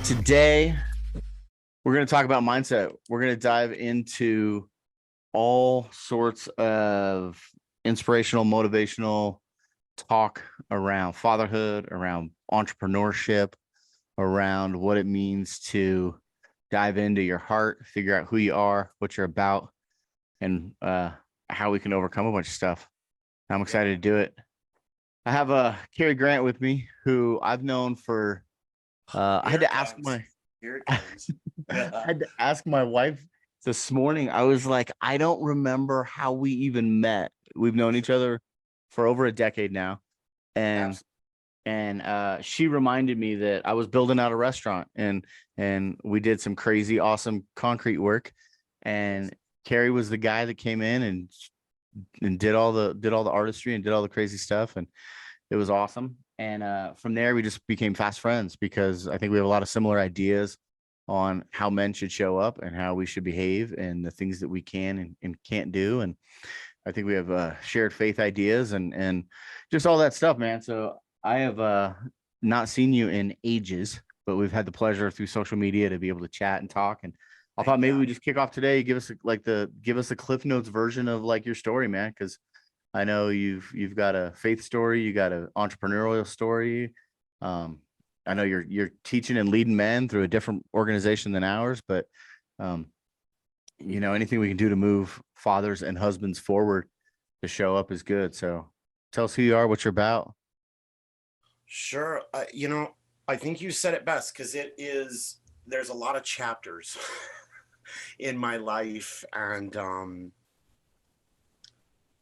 Today, we're going to talk about mindset. We're going to dive into all sorts of inspirational, motivational talk around fatherhood, around entrepreneurship, around what it means to dive into your heart, figure out who you are, what you're about, and how we can overcome a bunch of stuff. I'm excited to do it. I have Carrie Grant with me, who I've known for. I Here had it to ask comes. my Here it I comes. had to ask my wife this morning. I was like, I don't remember how we even met. We've known each other for over a decade now. And Absolutely. she reminded me that I was building out a restaurant and we did some crazy awesome concrete work. Yes. And Carrie was the guy that came in and did all the artistry and did all the crazy stuff. And it was awesome. And from there, we just became fast friends because I think we have a lot of similar ideas on how men should show up and how we should behave and the things that we can and can't do. And I think we have shared faith ideas and just all that stuff, man. So I have not seen you in ages, but we've had the pleasure through social media to be able to chat and talk. And I thought maybe Yeah. we just kick off today. Give us a Cliff Notes version of like your story, man, because I know you've got a faith story, you got an entrepreneurial story. Um, I know you're teaching and leading men through a different organization than ours, but um, anything we can do to move fathers and husbands forward to show up is good. So tell us who you are, what you're about. Sure. I think you said it best because there's a lot of chapters in my life. And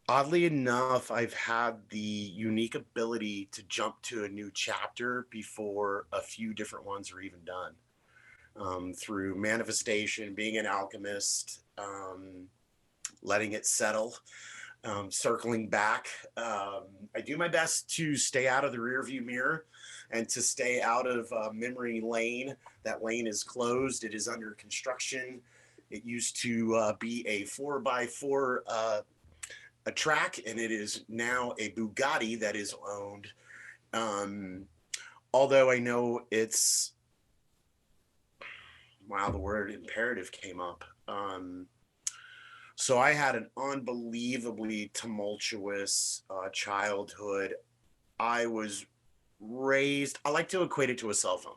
oddly enough, I've had the unique ability to jump to a new chapter before a few different ones are even done. Through manifestation, being an alchemist, letting it settle, circling back. I do my best to stay out of the rearview mirror and to stay out of memory lane. That lane is closed. It is under construction. It used to be a 4x4 a track, and it is now a Bugatti that is owned. Um, Although I know it's, wow, the word imperative came up. So I had an unbelievably tumultuous childhood. I was raised, I like to equate it to a cell phone.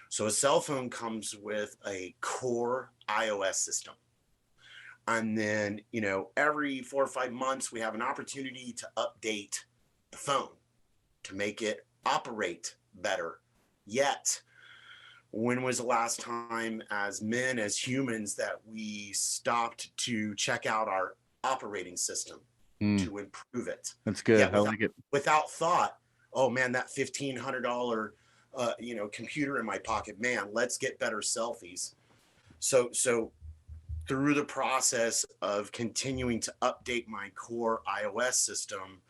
So a cell phone comes with a core iOS system. And then, every 4 or 5 months, we have an opportunity to update the phone to make it operate better. Yet, when was the last time as men, as humans, that we stopped to check out our operating system Mm, to improve it? that's good. Yet I like it. without thought, oh man, that $1,500 computer in my pocket, man, let's get better selfies. So through the process of continuing to update my core iOS system,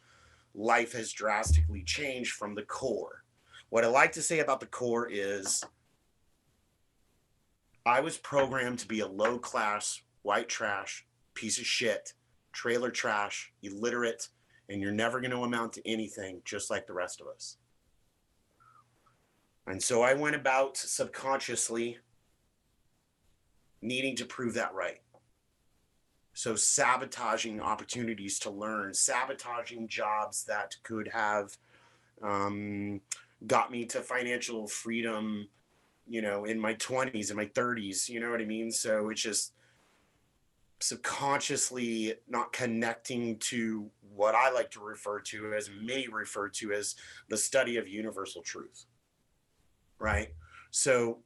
life has drastically changed from the core. What I like to say about the core is I was programmed to be a low class, white trash, piece of shit, trailer trash, illiterate, and you're never going to amount to anything just like the rest of us. And so I went about subconsciously needing to prove that right. So sabotaging opportunities to learn, sabotaging jobs that could have um, got me to financial freedom, in my 20s and my 30s, you know what I mean? So it's just subconsciously not connecting to what I like to refer to, as many refer to as, the study of universal truth, right? So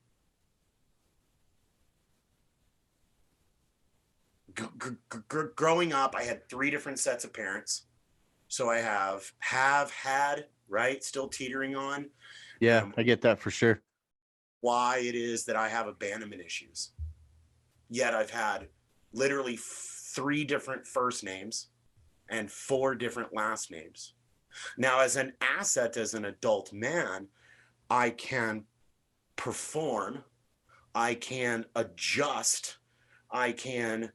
growing up, I had three different sets of parents. So I have had, right, still teetering on Yeah, um, I get that for sure. why it is that I have abandonment issues. Yet I've had literally three different first names and four different last names. Now, as an asset, as an adult man, I can perform, I can adjust, I can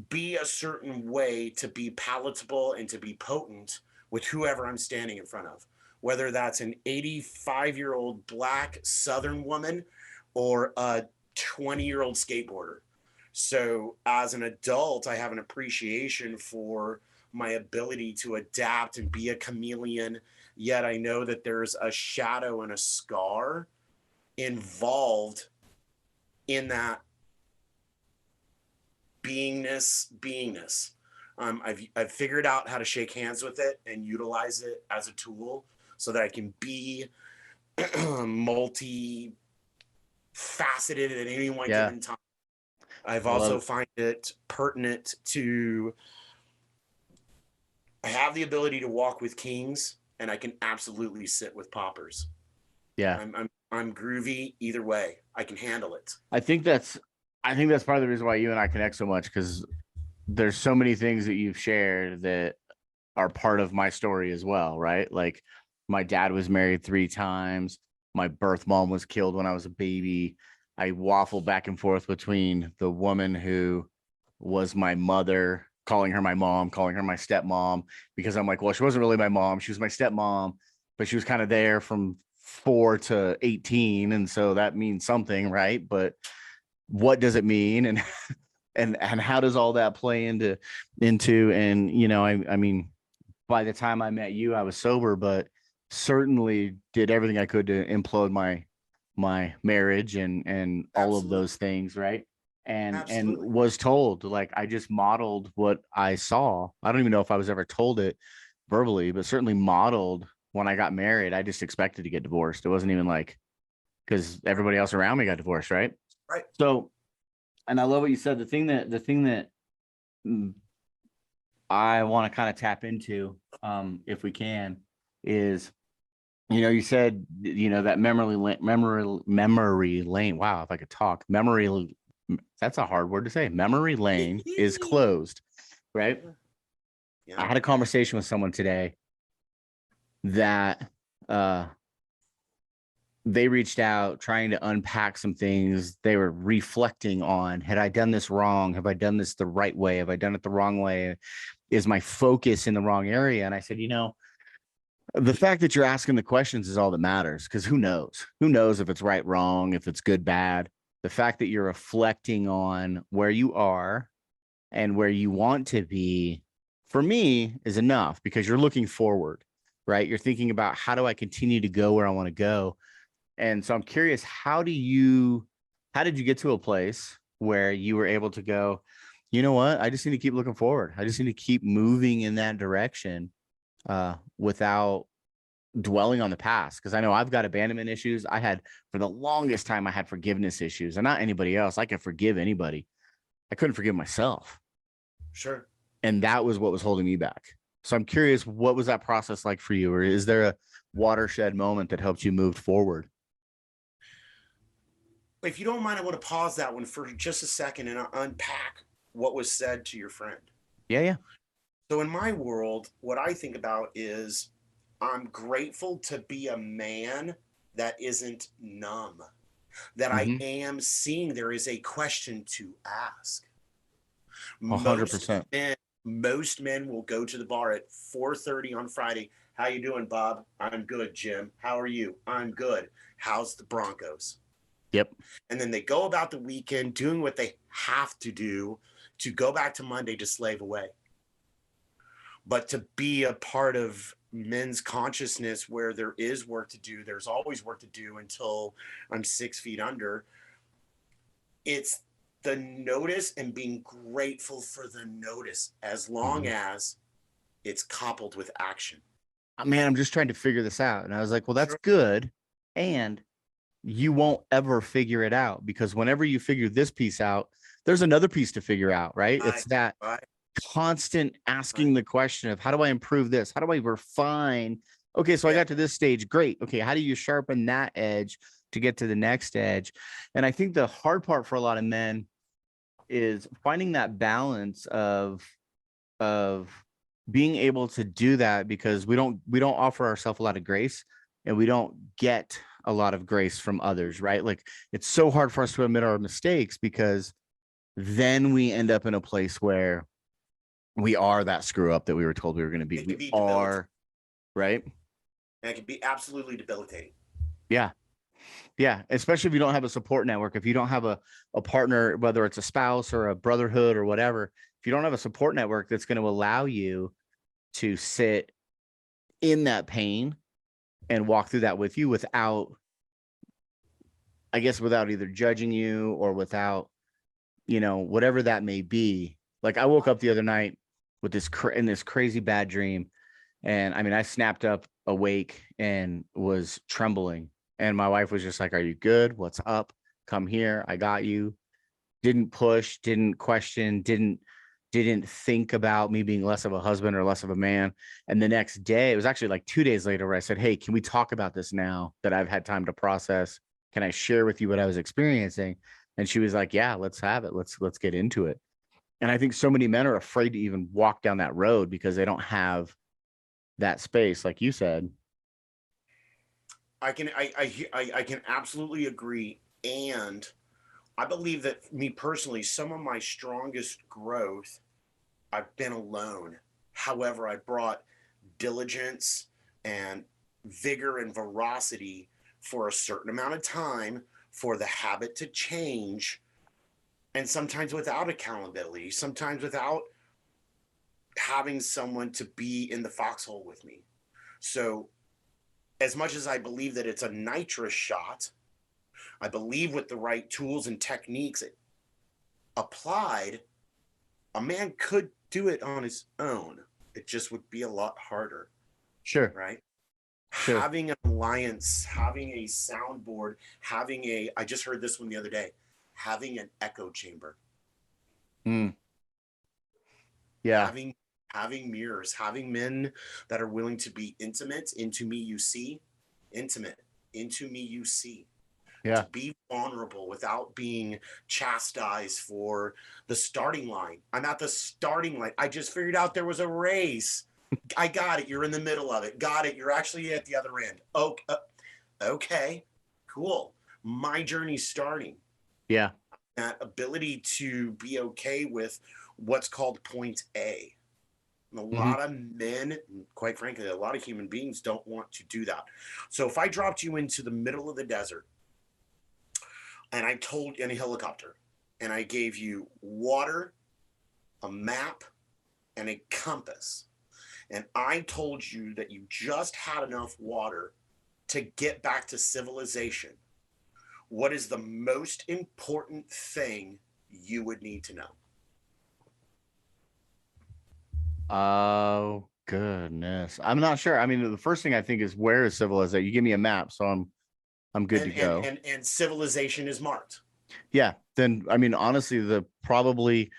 be a certain way to be palatable and to be potent with whoever I'm standing in front of. whether that's an 85-year-old Black Southern woman or a 20-year-old skateboarder. So as an adult, I have an appreciation for my ability to adapt and be a chameleon. Yet I know that there's a shadow and a scar involved in that beingness. I've figured out how to shake hands with it and utilize it as a tool so that I can be multi faceted at any one given time. I've also find it pertinent to, I have the ability to walk with kings and I can absolutely sit with paupers. Yeah. I'm groovy either way. I can handle it. I think that's part of the reason why you and I connect so much, because there's so many things that you've shared that are part of my story as well, right? Like, my dad was married 3 times. My birth mom was killed when I was a baby. I waffled back and forth between the woman who was my mother, calling her my mom, calling her my stepmom, because I'm like, well, she wasn't really my mom. She was my stepmom, but she was kind of there from 4 to 18. And so that means something, right? But what does it mean? And how does all that play into, and, you know, I mean, by the time I met you, I was sober, but certainly did everything I could to implode my marriage and all of those things, right? And was told, like, I just modeled what I saw. I don't even know if I was ever told it verbally, but certainly modeled when I got married. I just expected to get divorced. It wasn't even like, because everybody else around me got divorced, right? Right. So, and I love what you said. The thing that I want to kind of tap into, if we can, is, you know, you said, you know, that memory lane. Wow, if I could talk, that's a hard word to say. Memory lane is closed, right? Yeah. I had a conversation with someone today that they reached out trying to unpack some things. They were reflecting on, had I done this wrong? Have I done this the right way? Have I done it the wrong way? Is my focus in the wrong area? And I said, you know, the fact that you're asking the questions is all that matters, because who knows if it's right, wrong, if it's good, bad. The fact that you're reflecting on where you are and where you want to be, for me, is enough, because you're looking forward, right? You're thinking about, how do I continue to go where I want to go? And so I'm curious, how did you get to a place where you were able to go, you know what, I just need to keep looking forward. I just need to keep moving in that direction, without dwelling on the past? Because I know I've got abandonment issues. I had, for the longest time, I had forgiveness issues, and not anybody else. I could forgive anybody. I couldn't forgive myself. Sure. And that was what was holding me back. So I'm curious, what was that process like for you? Or is there a watershed moment that helped you move forward? If you don't mind, I want to pause that one for just a second and unpack what was said to your friend. Yeah. So in my world, what I think about is, I'm grateful to be a man that isn't numb, that I am seeing there is a question to ask. 100%. Most men will go to the bar at 4:30 on Friday. How you doing, Bob? I'm good, Jim. How are you? I'm good. How's the Broncos? Yep. And then they go about the weekend doing what they have to do to go back to Monday to slave away. But to be a part of men's consciousness where there is work to do, there's always work to do until I'm 6 feet under. It's the notice and being grateful for the notice, as long as it's coupled with action. Man, I'm just trying to figure this out. And I was like, well, that's good. And you won't ever figure it out, because whenever you figure this piece out, there's another piece to figure out, right? It's that constant asking the question of, how do I improve this? How do I refine? Okay, so I got to this stage. Great. Okay, how do you sharpen that edge to get to the next edge? And I think the hard part for a lot of men is finding that balance of being able to do that, because we don't offer ourselves a lot of grace, and we don't get a lot of grace from others, right? Like, it's so hard for us to admit our mistakes, because then we end up in a place where we are that screw up that we were told we were going to be. We are, right? And it can be absolutely debilitating. Yeah. Yeah. Especially if you don't have a support network, if you don't have a partner, whether it's a spouse or a brotherhood or whatever, if you don't have a support network that's going to allow you to sit in that pain and walk through that with you without, I guess, without either judging you or without, whatever that may be. Like I woke up the other night with in this crazy bad dream. And I mean, I snapped up awake and was trembling. And my wife was just like, "Are you good? What's up? Come here. I got you." Didn't push, didn't question, didn't think about me being less of a husband or less of a man. And the next day, it was actually like 2 days later where I said, "Hey, can we talk about this now that I've had time to process? Can I share with you what I was experiencing?" And she was like, "Yeah, let's have it. Let's get into it." And I think so many men are afraid to even walk down that road because they don't have that space, like you said. I can absolutely agree. And I believe that me personally, some of my strongest growth, I've been alone. However, I brought diligence and vigor and veracity for a certain amount of time for the habit to change. And sometimes without accountability, sometimes without having someone to be in the foxhole with me. So, as much as I believe that it's a nitrous shot, I believe with the right tools and techniques applied, a man could do it on his own. It just would be a lot harder. Sure. Right? Sure. Having an alliance, having a soundboard, I just heard this one the other day, having an echo chamber. Mm. Yeah. Having mirrors, having men that are willing to be intimate, into me you see, intimate, into me you see. Yeah. To be vulnerable without being chastised for the starting line. I'm at the starting line. I just figured out there was a race. I got it. You're in the middle of it. Got it. You're actually at the other end. Okay, cool. My journey's starting. Yeah. That ability to be okay with what's called point A. And a lot of men, quite frankly, a lot of human beings don't want to do that. So if I dropped you into the middle of the desert and I told in a helicopter and I gave you water, a map, and a compass, and I told you that you just had enough water to get back to civilization, what is the most important thing you would need to know? Oh, goodness. I'm not sure. I mean, the first thing I think is, where is civilization? You give me a map, so I'm good to go. And civilization is marked. Yeah. Then I mean, honestly, probably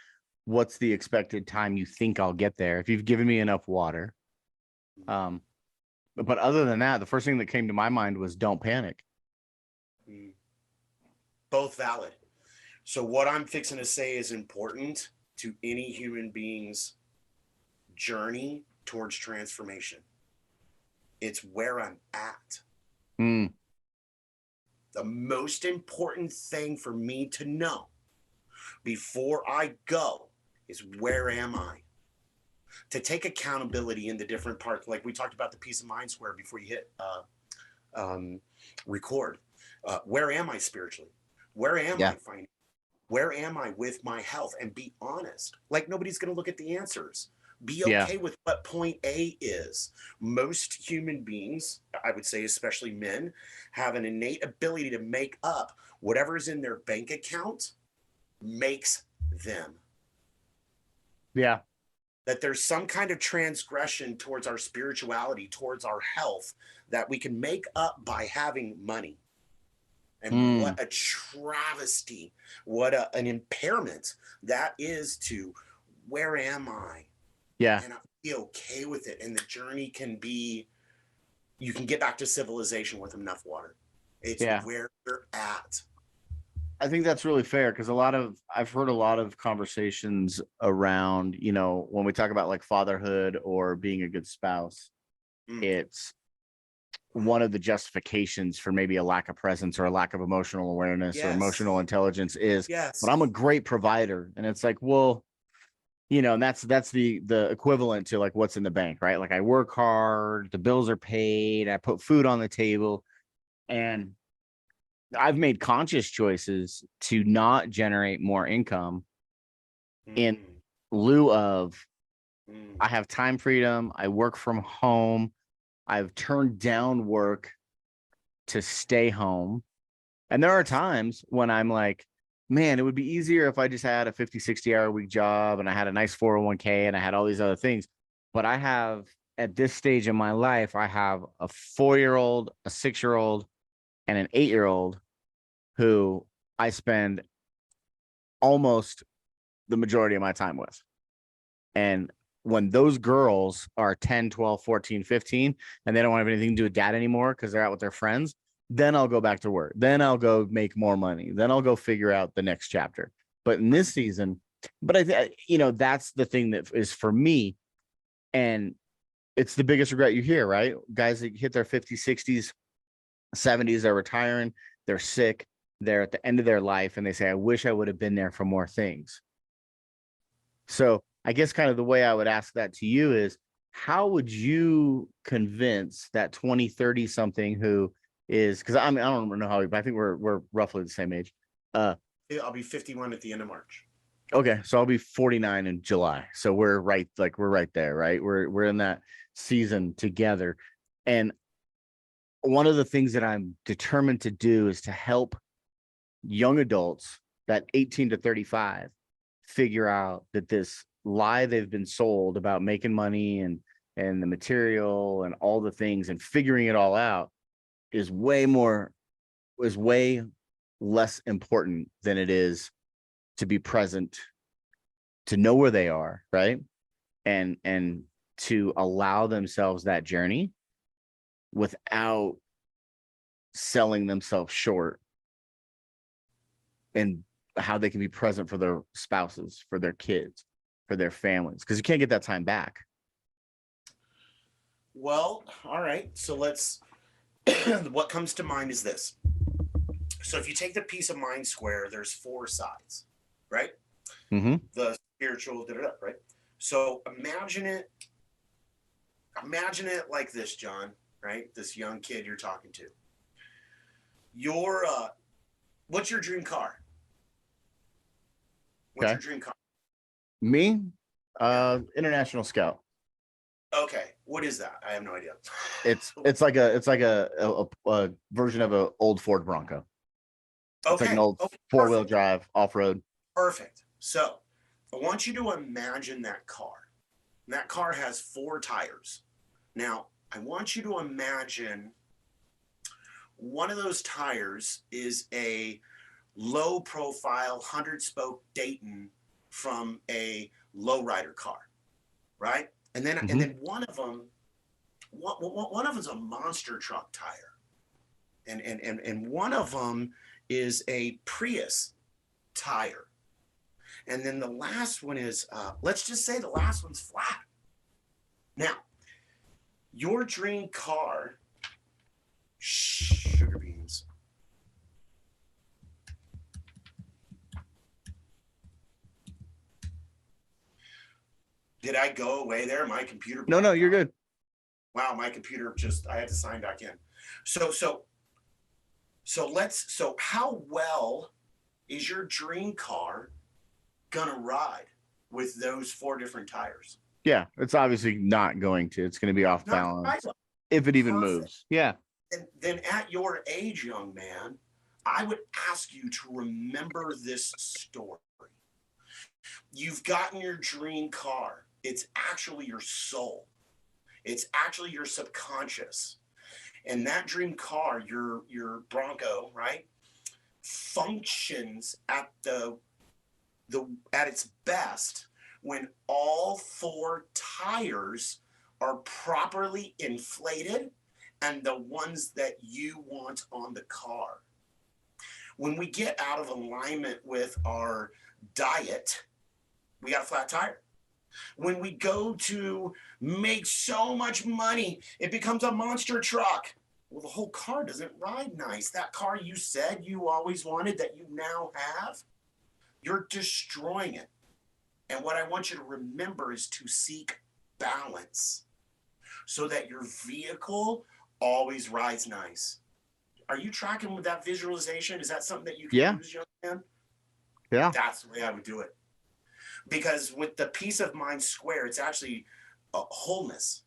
what's the expected time you think I'll get there if you've given me enough water. But other than that, the first thing that came to my mind was don't panic. Both valid. So what I'm fixing to say is important to any human being's journey towards transformation. It's where I'm at. The most important thing for me to know before I go is, where am I? To take accountability in the different parts, like we talked about the peace of mind square before you hit record. Where am I spiritually? Where am I financially? Where am I with my health? And be honest. Like, nobody's going to look at the answers. Be okay with what point A is. Most human beings, I would say especially men, have an innate ability to make up whatever is in their bank account makes them. Yeah. That there's some kind of transgression towards our spirituality, towards our health, that we can make up by having money. And what a travesty, what an impairment that is to, where am I? Yeah. And I'll be okay with it. And the journey can be, you can get back to civilization with enough water. It's where you're at. I think that's really fair, because I've heard a lot of conversations around, when we talk about like fatherhood or being a good spouse, it's one of the justifications for maybe a lack of presence or a lack of emotional awareness or emotional intelligence is, but I'm a great provider. And it's like, well, And that's the equivalent to like what's in the bank, right? Like I work hard, the bills are paid, I put food on the table, and I've made conscious choices to not generate more income in Mm, lieu of I mm. have time freedom, I work from home, I've turned down work to stay home. And there are Yes. times when I'm like, man, it would be easier if I just had a 50, 60 hour week job and I had a nice 401k and I had all these other things. But I have, at this stage in my life, I have a 4-year old, a 6-year old, and an 8-year old who I spend almost the majority of my time with. And when those girls are 10, 12, 14, 15, and they don't want to have anything to do with dad anymore because they're out with their friends, then I'll go back to work. Then I'll go make more money. Then I'll go figure out the next chapter. But in this season, but that's the thing that is for me. And it's the biggest regret you hear, right? Guys that hit their 50s, 60s, 70s, they're retiring, they're sick, they're at the end of their life, and they say, I wish I would have been there for more things. So I guess kind of the way I would ask that to you is how would you convince that 20, 30 something who is, because I mean, I don't know how, but I think we're roughly the same age. I'll be 51 at the end of March. Okay, so I'll be 49 in July. So we're right there, right? We're in that season together. And one of the things that I'm determined to do is to help young adults, that 18 to 35, figure out that this lie they've been sold about making money and the material and all the things and figuring it all out is way less important than it is to be present, to know where they are, right? And to allow themselves that journey without selling themselves short, and how they can be present for their spouses, for their kids, for their families, because you can't get that time back. Well, all right. So let's, what comes to mind is this. So if you take the peace of mind square, there's 4 sides, right? Mm-hmm. The spiritual, right? So imagine it like this, John, right? This young kid you're talking to. Your, what's your dream car? What's Okay. your dream car? Me, Yeah. International Scout. Okay. What is that? I have no idea. It's like a version of an old Ford Bronco. It's like an Okay. old Okay. 4-wheel Perfect. drive off road. Perfect. So I want you to imagine that car. And that car has 4 tires. Now, I want you to imagine one of those tires is a low profile 100-spoke Dayton from a lowrider car, right? And then Mm-hmm. one of them is a monster truck tire, and one of them is a Prius tire, and then the last one is let's just say the last one's flat. Now, your dream car, sugar beans. Did I go away there? My computer No, blacked you're out. good. Wow, my computer I had to sign back in. So how well is your dream car gonna ride with those 4 different tires? Yeah, it's obviously not going to. It's going to be off Not gonna ride balance well. if it even Perfect. moves. Yeah. And then at your age, young man, I would ask you to remember this story. You've gotten your dream car. It's actually your soul. It's actually your subconscious. And that dream car, your Bronco, right, functions at at its best when all 4 tires are properly inflated and the ones that you want on the car. When we get out of alignment with our diet, we got a flat tire. When we go to make so much money, it becomes a monster truck. Well, the whole car doesn't ride nice. That car you said you always wanted that you now have, you're destroying it. And what I want you to remember is to seek balance so that your vehicle always rides nice. Are you tracking with that visualization? Is that something that you can Yeah. use, young man? Yeah. That's the way I would do it. Because with the peace of mind square, it's actually a wholeness.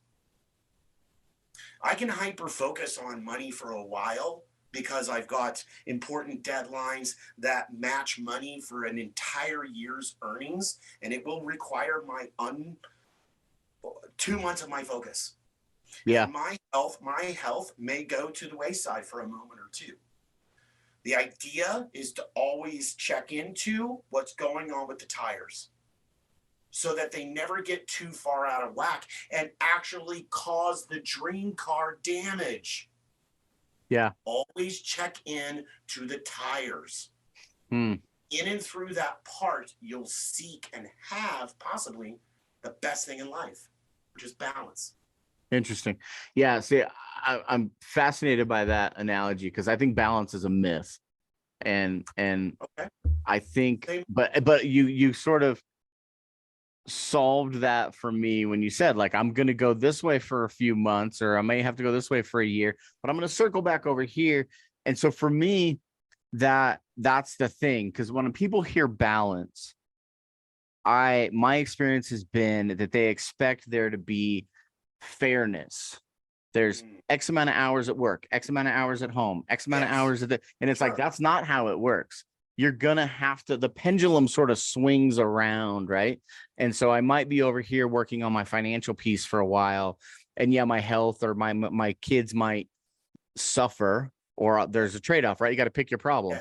I can hyper focus on money for a while because I've got important deadlines that match money for an entire year's earnings, and it will require my 2 months of my focus. Yeah. And my health may go to the wayside for a moment or two. The idea is to always check into what's going on with the tires so that they never get too far out of whack and actually cause the dream car damage. Yeah. Always check in to the tires. Hmm. In and through that part, you'll seek and have possibly the best thing in life, which is balance. Interesting. Yeah. See, I'm fascinated by that analogy because I think balance is a myth. And Okay. I think, Same. but you sort of solved that for me when you said, like, I'm going to go this way for a few months, or I may have to go this way for a year, but I'm going to circle back over here. And so for me, that's the thing. Because when people hear balance, my experience has been that they expect there to be fairness. There's X amount of hours at work, X amount of hours at home, X amount of hours at and it's like, that's not how it works. You're gonna have to, the pendulum sort of swings around, right? And so I might be over here working on my financial piece for a while, and yeah, my health or my kids might suffer, or there's a trade-off, right? You got to pick your problem,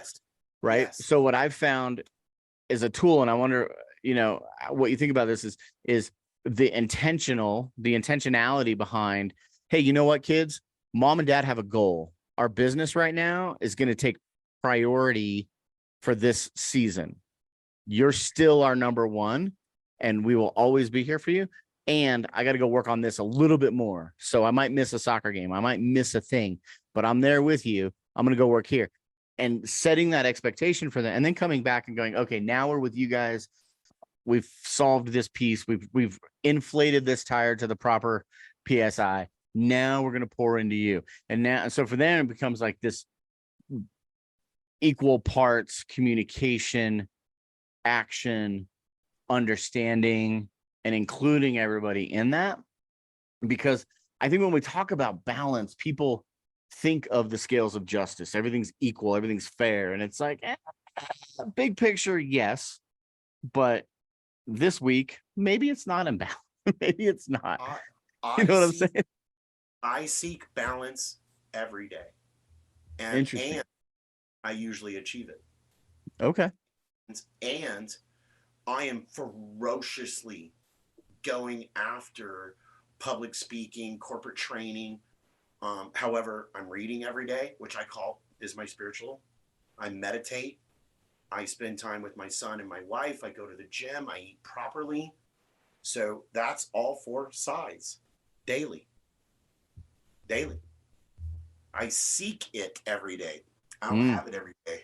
right? Yes. So what I've found is a tool, and I wonder, what you think about this is the intentionality behind, hey, you know what, kids, mom and dad have a goal. Our business right now is going to take priority for this season. You're still our number one, and we will always be here for you. And I got to go work on this a little bit more. So I might miss a soccer game. I might miss a thing, but I'm there with you. I'm going to go work here. And setting that expectation for them, and then coming back and going, okay, now we're with you guys. We've solved this piece. We've inflated this tire to the proper PSI. Now we're going to pour into you. And so for them, it becomes like this equal parts communication, action, understanding, and including everybody in that. Because I think when we talk about balance, people think of the scales of justice. Everything's equal, everything's fair. And it's like, big picture, yes. But this week, maybe it's not in balance. Maybe it's not. You know what I'm saying? I seek balance every day. Interesting. And I usually achieve it. Okay. And I am ferociously going after public speaking, corporate training. However, I'm reading every day, which I call is my spiritual. I meditate. I spend time with my son and my wife. I go to the gym. I eat properly. So that's all 4 sides daily. Daily. I seek it every day. I don't have it every day.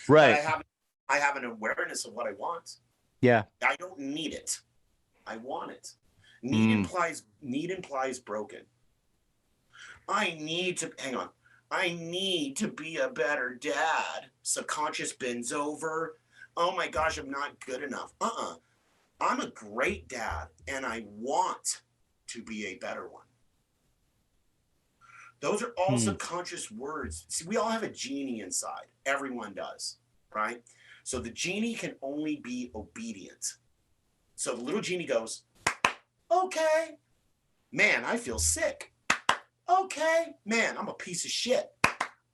Right. But I have an awareness of what I want. Yeah. I don't need it. I want it. Need implies broken. I need to be a better dad. Subconscious bends over. Oh my gosh, I'm not good enough. I'm a great dad, and I want to be a better one. Those are all subconscious words. See, we all have a genie inside. Everyone does, right? So the genie can only be obedient. So the little genie goes, okay, man, I feel sick. Okay, man, I'm a piece of shit.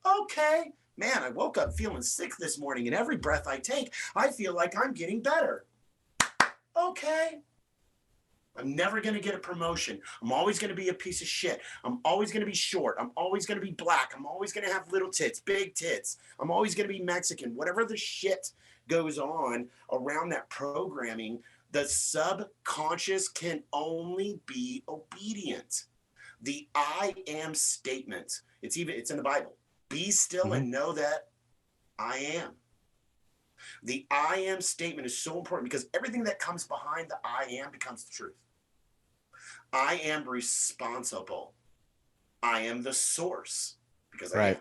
Okay, man, I woke up feeling sick this morning, and every breath I take, I feel like I'm getting better. Okay. I'm never going to get a promotion. I'm always going to be a piece of shit. I'm always going to be short. I'm always going to be black. I'm always going to have little tits, big tits. I'm always going to be Mexican. Whatever the shit goes on around that programming, the subconscious can only be obedient. The I am statement, it's in the Bible. Be still and know that I am. The I am statement is so important because everything that comes behind the I am becomes the truth. I am responsible. I am the source because I am. Right.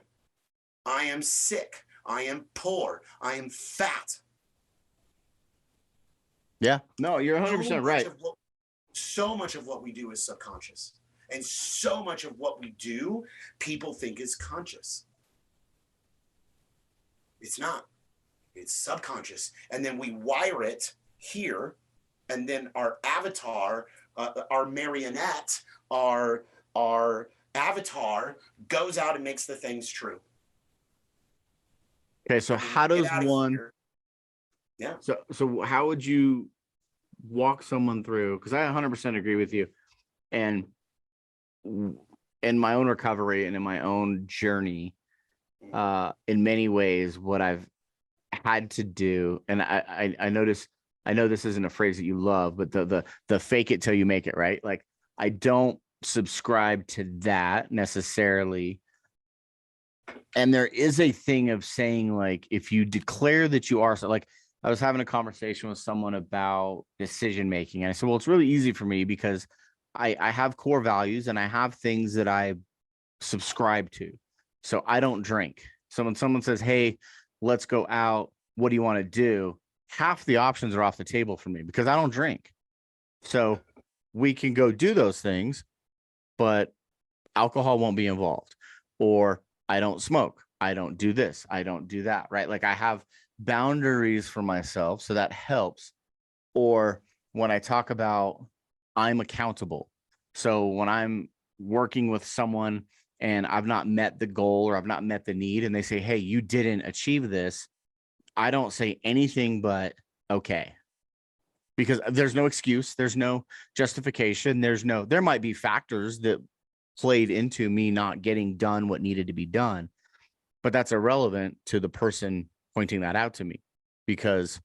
I am sick. I am poor. I am fat. Yeah. No, you're So 100% much right. of what so much of what we do is subconscious. And so much of what we do, people think is conscious. It's not. It's subconscious. And then we wire it here. And then our avatar, our marionette, our avatar goes out and makes the things true. Okay. So And when how we get does out of one, here, yeah. so how would you walk someone through? Because I 100% agree with you. And in my own recovery and in my own journey, in many ways, what I've had to do, and I notice, I know this isn't a phrase that you love, but the fake it till you make it, right? Like I don't subscribe to that necessarily. And there is a thing of saying, like, if you declare that you are, so like I was having a conversation with someone about decision making, and I said, well, it's really easy for me because I have core values and I have things that I subscribe to. So I don't drink. So when someone says, hey, let's go out, what do you want to do? Half the options are off the table for me because I don't drink. So we can go do those things, but alcohol won't be involved. Or I don't smoke. I don't do this. I don't do that. Right. Like I have boundaries for myself. So that helps. Or when I talk about I'm accountable. So when I'm working with someone and I've not met the goal or I've not met the need and they say, hey, you didn't achieve this, I don't say anything but okay. Because there's no excuse, there's no justification, there might be factors that played into me not getting done what needed to be done, but that's irrelevant to the person pointing that out to me because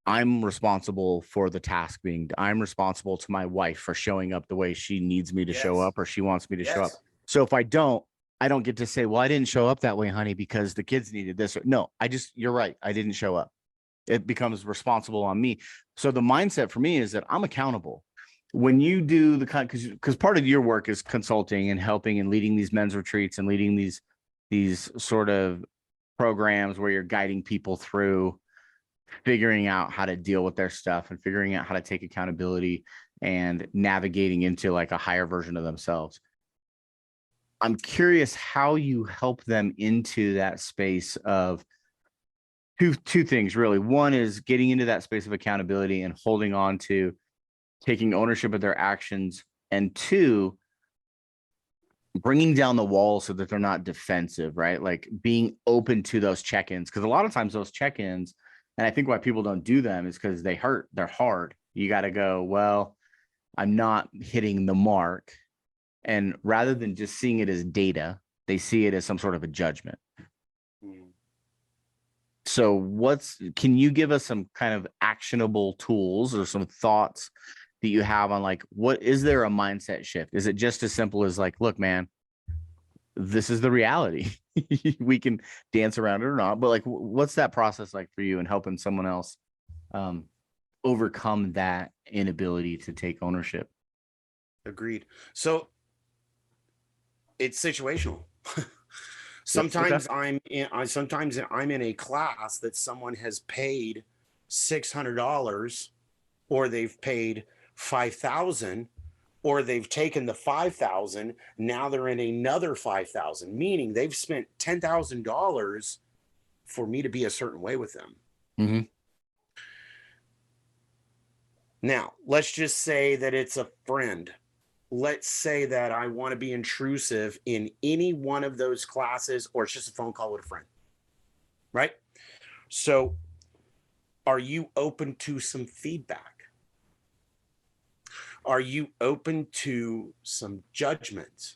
I'm responsible for the task I'm responsible to my wife for showing up the way she needs me to show Yes. up or she wants me to show up. Yes. So if I don't get to say, well, I didn't show up that way, honey, because the kids needed this. No, you're right. I didn't show up. It becomes responsible on me. So the mindset for me is that I'm accountable. When you do the kind, because part of your work is consulting and helping and leading these men's retreats and leading these sort of programs where you're guiding people through figuring out how to deal with their stuff and figuring out how to take accountability and navigating into like a higher version of themselves. I'm curious how you help them into that space of two things really. One is getting into that space of accountability and holding on to taking ownership of their actions, and two, bringing down the walls so that they're not defensive, right? Like being open to those check-ins, because a lot of times those check-ins, and I think why people don't do them is because they're hard. You got to go, well, I'm not hitting the mark. And rather than just seeing it as data, they see it as some sort of a judgment. So can you give us some kind of actionable tools or some thoughts that you have on like, is there a mindset shift? Is it just as simple as like, look, man, this is the reality. We can dance around it or not, but like, what's that process like for you in helping someone else overcome that inability to take ownership? Agreed. So it's situational. Yep. Okay. Sometimes I'm in a class that someone has paid $600, or they've paid 5,000, or they've taken the 5,000. Now they're in another 5,000, meaning they've spent $10,000 for me to be a certain way with them. Mm-hmm. Now, let's just say that it's a friend. Let's say that I want to be intrusive in any one of those classes, or it's just a phone call with a friend, right? So are you open to some feedback? Are you open to some judgment?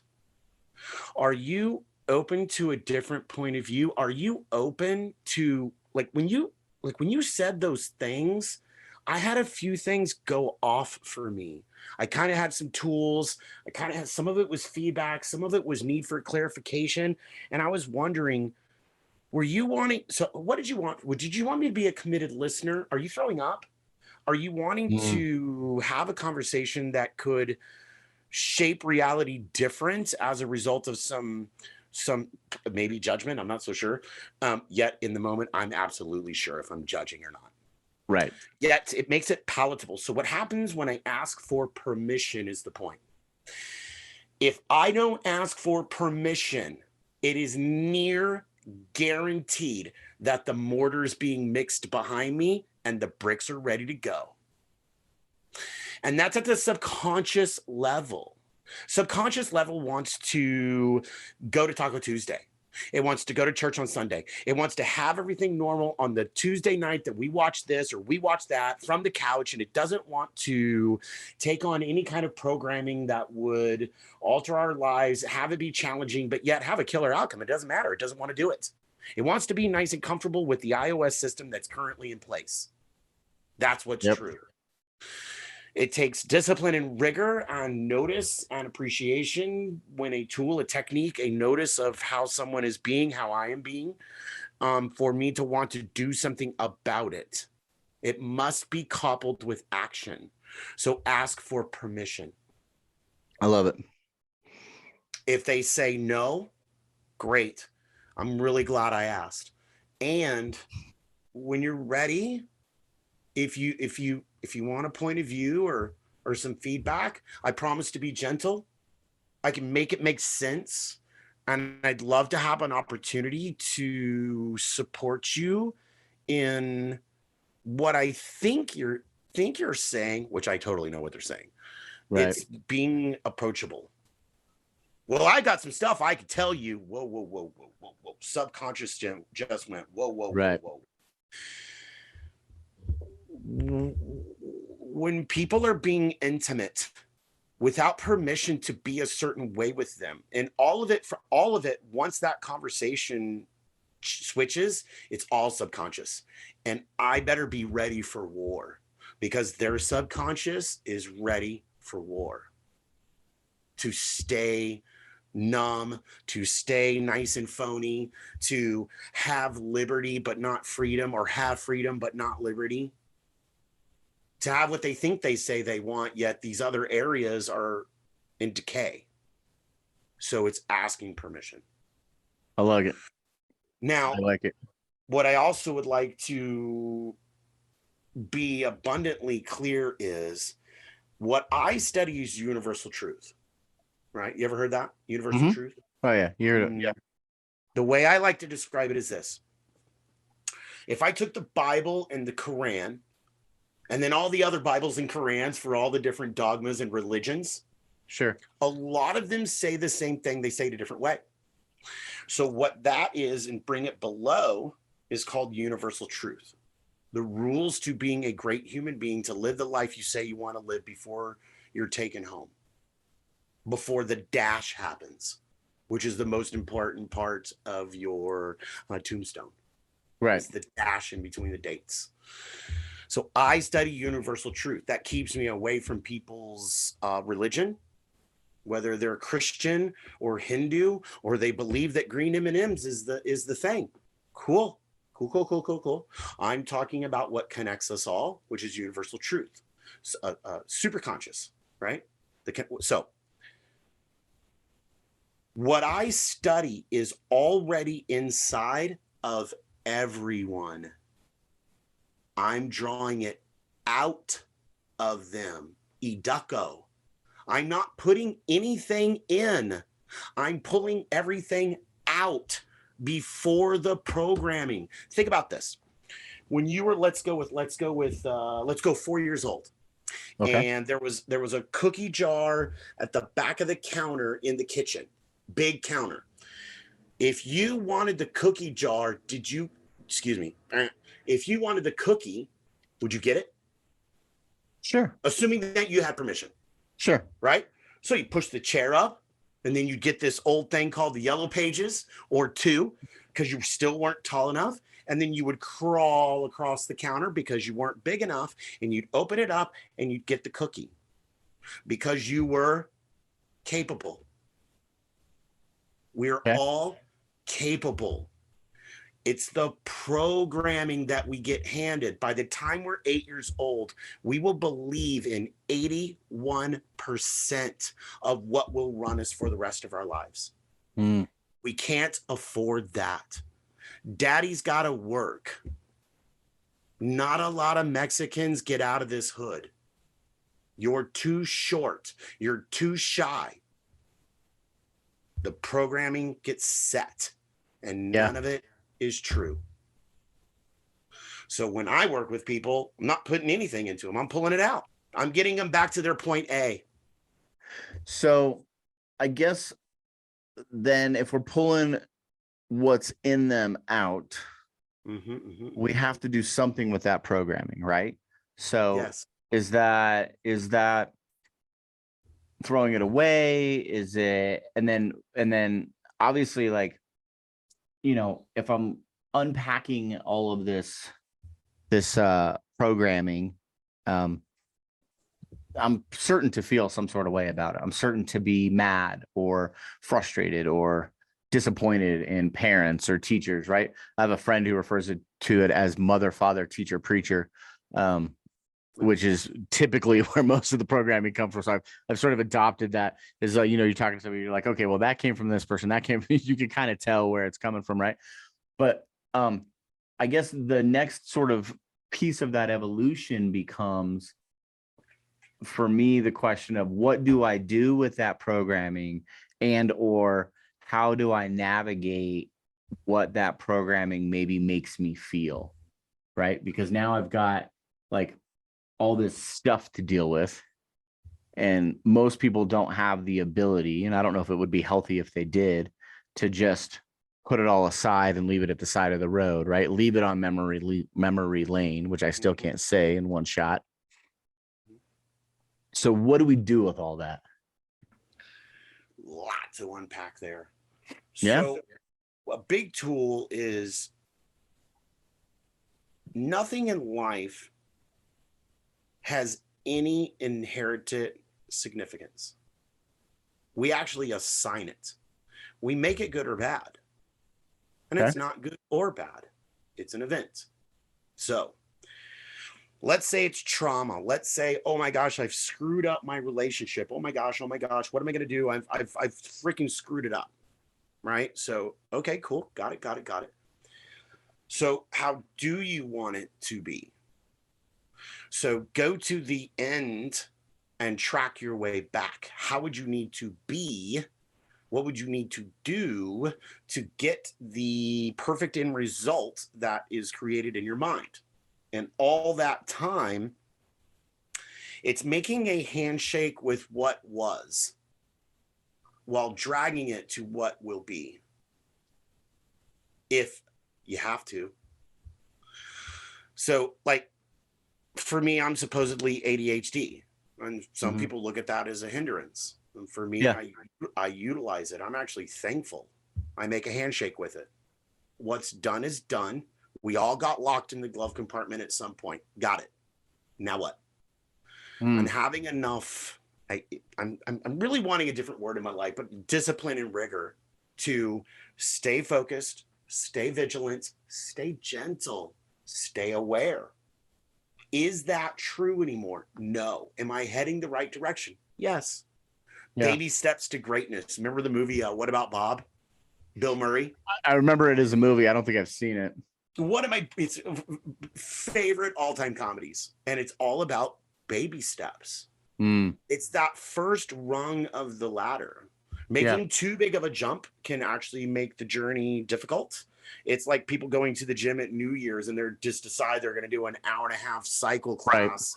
Are you open to a different point of view? Are you open to when you said those things, I had a few things go off for me. I kind of had some tools. I kind of had, some of it was feedback, some of it was need for clarification. And I was wondering, Were you wanting, so what did you want? Did you want me to be a committed listener? Are you throwing up? Are you wanting Mm, to have a conversation that could shape reality different as a result of some maybe judgment? I'm not so sure. Yet in the moment, I'm absolutely sure if I'm judging or not. right. Yet it makes it palatable. So what happens when I ask for permission is the point. If I don't ask for permission, it is near guaranteed that the mortar is being mixed behind me and the bricks are ready to go. And that's at the subconscious level. Subconscious level wants to go to Taco Tuesday. It wants to go to church on Sunday. It wants to have everything normal on the Tuesday night that we watch this or we watch that from the couch. And it doesn't want to take on any kind of programming that would alter our lives, have it be challenging, but yet have a killer outcome. It doesn't matter. It doesn't want to do it. It wants to be nice and comfortable with the iOS system that's currently in place. That's what's Yep. true. It takes discipline and rigor and notice and appreciation when a tool, a technique, a notice of how someone is being, how I am being, for me to want to do something about it. It must be coupled with action. So ask for permission. I love it. If they say no, great. I'm really glad I asked. And when you're ready, if you want a point of view or some feedback, I promise to be gentle. I can make it make sense, and I'd love to have an opportunity to support you in what I think you're saying, which I totally know what they're saying. Right. It's being approachable. Well, I got some stuff I could tell you. Whoa, whoa, whoa, whoa, whoa, whoa. Subconscious just went whoa, whoa, Right. whoa, whoa. When people are being intimate without permission to be a certain way with them, and all of it, once that conversation switches, it's all subconscious. And I better be ready for war because their subconscious is ready for war. To stay numb, to stay nice and phony, to have liberty but not freedom, or have freedom but not liberty. To have what they think they say they want, yet these other areas are in decay. So it's asking permission. I like it. Now, I like it. what I also would like to be abundantly clear is what I study is universal truth, right? You ever heard that? Universal truth? Oh yeah. Yeah. The way I like to describe it is this. If I took the Bible and the Quran, and then all the other Bibles and Qurans for all the different dogmas and religions, Sure. a lot of them say the same thing. They say it a different way. So what that is, and bring it below, is called universal truth. The rules to being a great human being, to live the life you say you want to live before you're taken home, before the dash happens, which is the most important part of your tombstone. Right. It's the dash in between the dates. So I study universal truth. That keeps me away from people's religion, whether they're Christian or Hindu, or they believe that green M&Ms is the thing. Cool. I'm talking about what connects us all, which is universal truth, super conscious, right? So what I study is already inside of everyone. I'm drawing it out of them. Educo. I'm not putting anything in. I'm pulling everything out before the programming. Think about this. When you were, let's go 4 years old. Okay. And there was a cookie jar at the back of the counter in the kitchen, big counter. If you wanted the cookie jar, if you wanted the cookie, would you get it? Sure. Assuming that you had permission. Sure. Right? So you push the chair up, and then you get this old thing called the yellow pages, or two, because you still weren't tall enough. And then you would crawl across the counter because you weren't big enough, and you'd open it up and you'd get the cookie because you were capable. We're Okay. all capable. It's the programming that we get handed. By the time we're 8 years old, we will believe in 81% of what will run us for the rest of our lives. Mm. We can't afford that. Daddy's got to work. Not a lot of Mexicans get out of this hood. You're too short. You're too shy. The programming gets set, and none of it is true. So when I work with people, I'm not putting anything into them. I'm pulling it out. I'm getting them back to their point A. So I guess then if we're pulling what's in them out, we have to do something with that programming, right? So Yes. is that throwing it away? Is it, and then obviously, like, you know, if I'm unpacking all of this programming, I'm certain to feel some sort of way about it. I'm certain to be mad or frustrated or disappointed in parents or teachers, right? I have a friend who refers to it as mother, father, teacher, preacher, which is typically where most of the programming comes from. So I've sort of adopted that. Is you know, you're talking to somebody, you're like, okay, well, that came from this person, that came from, you can kind of tell where it's coming from, right? But I guess the next sort of piece of that evolution becomes, for me, the question of what do I do with that programming, and or how do I navigate what that programming maybe makes me feel, right? Because now I've got like all this stuff to deal with, and most people don't have the ability, and I don't know if it would be healthy if they did, to just put it all aside and leave it at the side of the road, right? Leave it on memory lane, which I still can't say in one shot. So what do we do with all that? Lot to unpack there. Yeah. So a big tool is nothing in life has any inherited significance. We actually assign it. We make it good or bad. And it's not good or bad. It's an event. So let's say it's trauma. Let's say, oh my gosh, I've screwed up my relationship. Oh my gosh, what am I going to do? I've freaking screwed it up. Right? So, okay, cool. Got it. So how do you want it to be? So go to the end and track your way back. How would you need to be? What would you need to do to get the perfect end result that is created in your mind? And all that time, it's making a handshake with what was while dragging it to what will be, if you have to. So, like, for me, I'm supposedly ADHD, and some people look at that as a hindrance. And for me, I utilize it. I'm actually thankful. I make a handshake with it. What's done is done. We all got locked in the glove compartment at some point. Got it. Now what? And having enough, I'm really wanting a different word in my life, but discipline and rigor to stay focused, stay vigilant, stay gentle, stay aware. Is that true anymore? No. Am I heading the right direction? Yes. Baby steps to greatness. Remember the movie What About Bob? Bill Murray? I remember it as a movie. I don't think I've seen it. It's favorite all-time comedies, and it's all about baby steps. It's that first rung of the ladder. Making too big of a jump can actually make the journey difficult. It's like people going to the gym at New Year's and they're just decide they're going to do an hour and a half cycle class.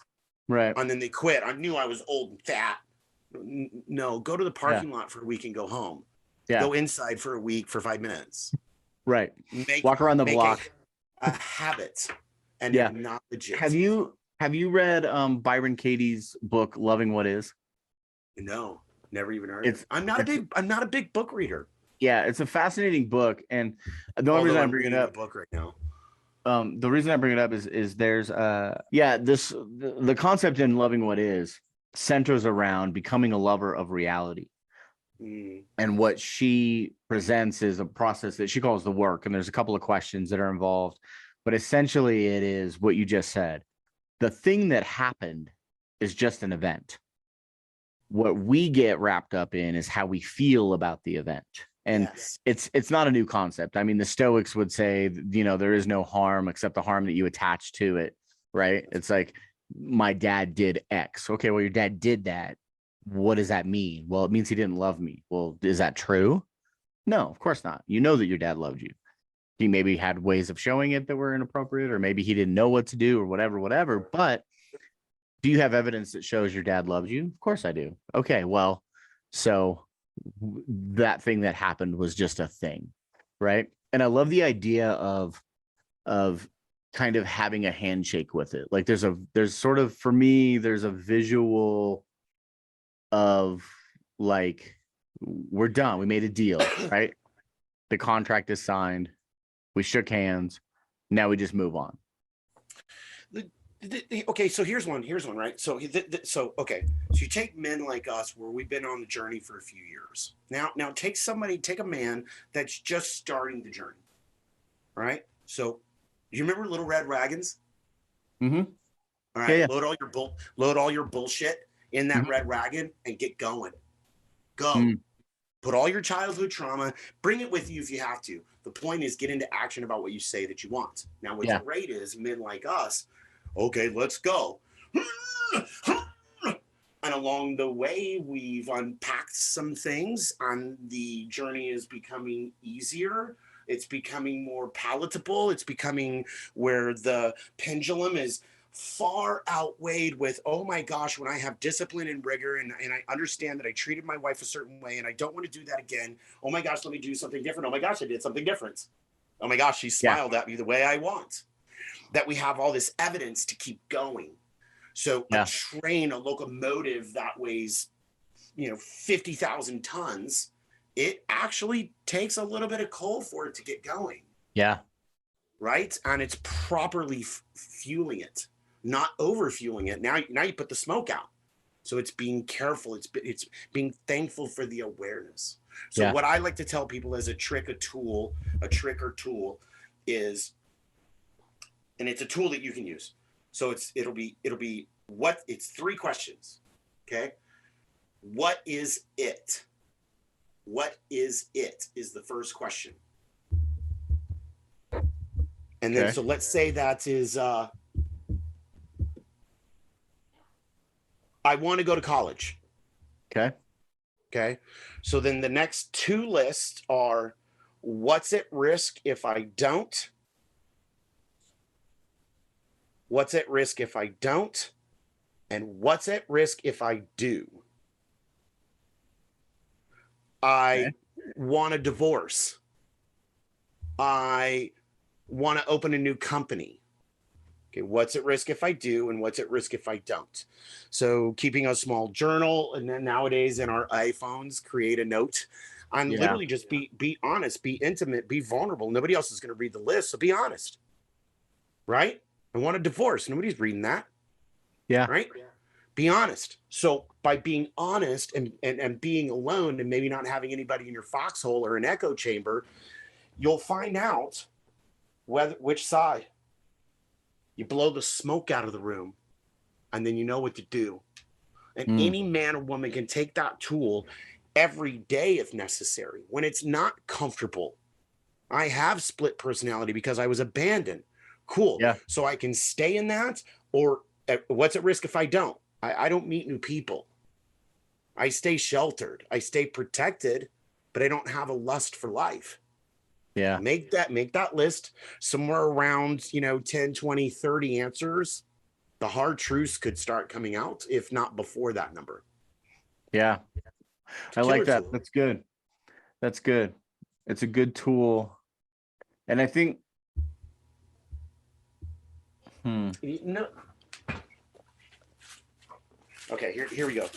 Right. And then they quit. I knew I was old and fat. No, go to the parking lot for a week and go home. Go inside for a week for 5 minutes. Right. Walk around the block. A habit and not legit. Have you read Byron Katie's book Loving What Is? No, never even heard of it. I'm not a big book reader. Yeah, it's a fascinating book, and the only reason I bring it up, book right now. The reason I bring it up is there's the concept in Loving What Is centers around becoming a lover of reality. Mm. And what she presents is a process that she calls the work. And there's a couple of questions that are involved. But essentially, it is what you just said. The thing that happened is just an event. What we get wrapped up in is how we feel about the event. And Yes. it's not a new concept. I mean, the Stoics would say, you know, there is no harm except the harm that you attach to it, right? It's like, my dad did X. Okay, well, your dad did that. What does that mean? Well, it means he didn't love me. Well, is that true? No, of course not. You know that your dad loved you. He maybe had ways of showing it that were inappropriate, or maybe he didn't know what to do, or whatever. But do you have evidence that shows your dad loves you? Of course I do. Okay, well, so that thing that happened was just a thing, right? And I love the idea of kind of having a handshake with it. Like there's sort of, for me, there's a visual of like, we're done. We made a deal, right? The contract is signed. We shook hands. Now we just move on. Okay, so here's one, right? So okay, so you take men like us where we've been on the journey for a few years. Now take a man that's just starting the journey, right? So you remember Little Red Wagons? Mm-hmm. All right, Yeah. load all your bullshit in that Mhm. red wagon and get going. Go. Mm. Put all your childhood trauma, bring it with you if you have to. The point is get into action about what you say that you want. Now, what's Yeah. great is men like us, okay, let's go. And along the way, we've unpacked some things, and the journey is becoming easier. It's becoming more palatable. It's becoming where the pendulum is far outweighed with, oh my gosh, when I have discipline and rigor and I understand that I treated my wife a certain way and I don't want to do that again. Oh my gosh, let me do something different. Oh my gosh, I did something different. Oh my gosh, she Yeah. smiled at me the way I want. That we have all this evidence to keep going. So Yeah. a train, a locomotive that weighs, 50,000 tons, it actually takes a little bit of coal for it to get going. Yeah. Right? And it's properly fueling it, not over fueling it. Now you put the smoke out. So it's being careful. It's being thankful for the awareness. So Yeah. what I like to tell people as a trick or tool is, and it's a tool that you can use. So it'll be it's 3 questions. Okay. What is it? What is it is the first question. And then, so let's say that is, I want to go to college. Okay. Okay. So then the next 2 lists are, what's at risk if I don't? What's at risk if I don't? And what's at risk if I do? I want a divorce. I want to open a new company. Okay, what's at risk if I do, and what's at risk if I don't? So keeping a small journal, and then nowadays in our iPhones, create a note, and literally just be honest, be intimate, be vulnerable. Nobody else is going to read the list, so be honest. Right? I want a divorce. Nobody's reading that. Yeah. Right? Be honest. So by being honest and being alone and maybe not having anybody in your foxhole or an echo chamber, you'll find out which side. You blow the smoke out of the room, and then you know what to do. And any man or woman can take that tool every day if necessary. When it's not comfortable, I have split personality because I was abandoned. Cool. Yeah. So I can stay in that, or what's at risk if I don't? I don't meet new people. I stay sheltered. I stay protected, but I don't have a lust for life. Yeah. Make that list somewhere around, 10, 20, 30 answers. The hard truths could start coming out, if not before that number. Yeah. I like that. Tool. That's good. That's good. It's a good tool. And I think, No. Okay, here we go.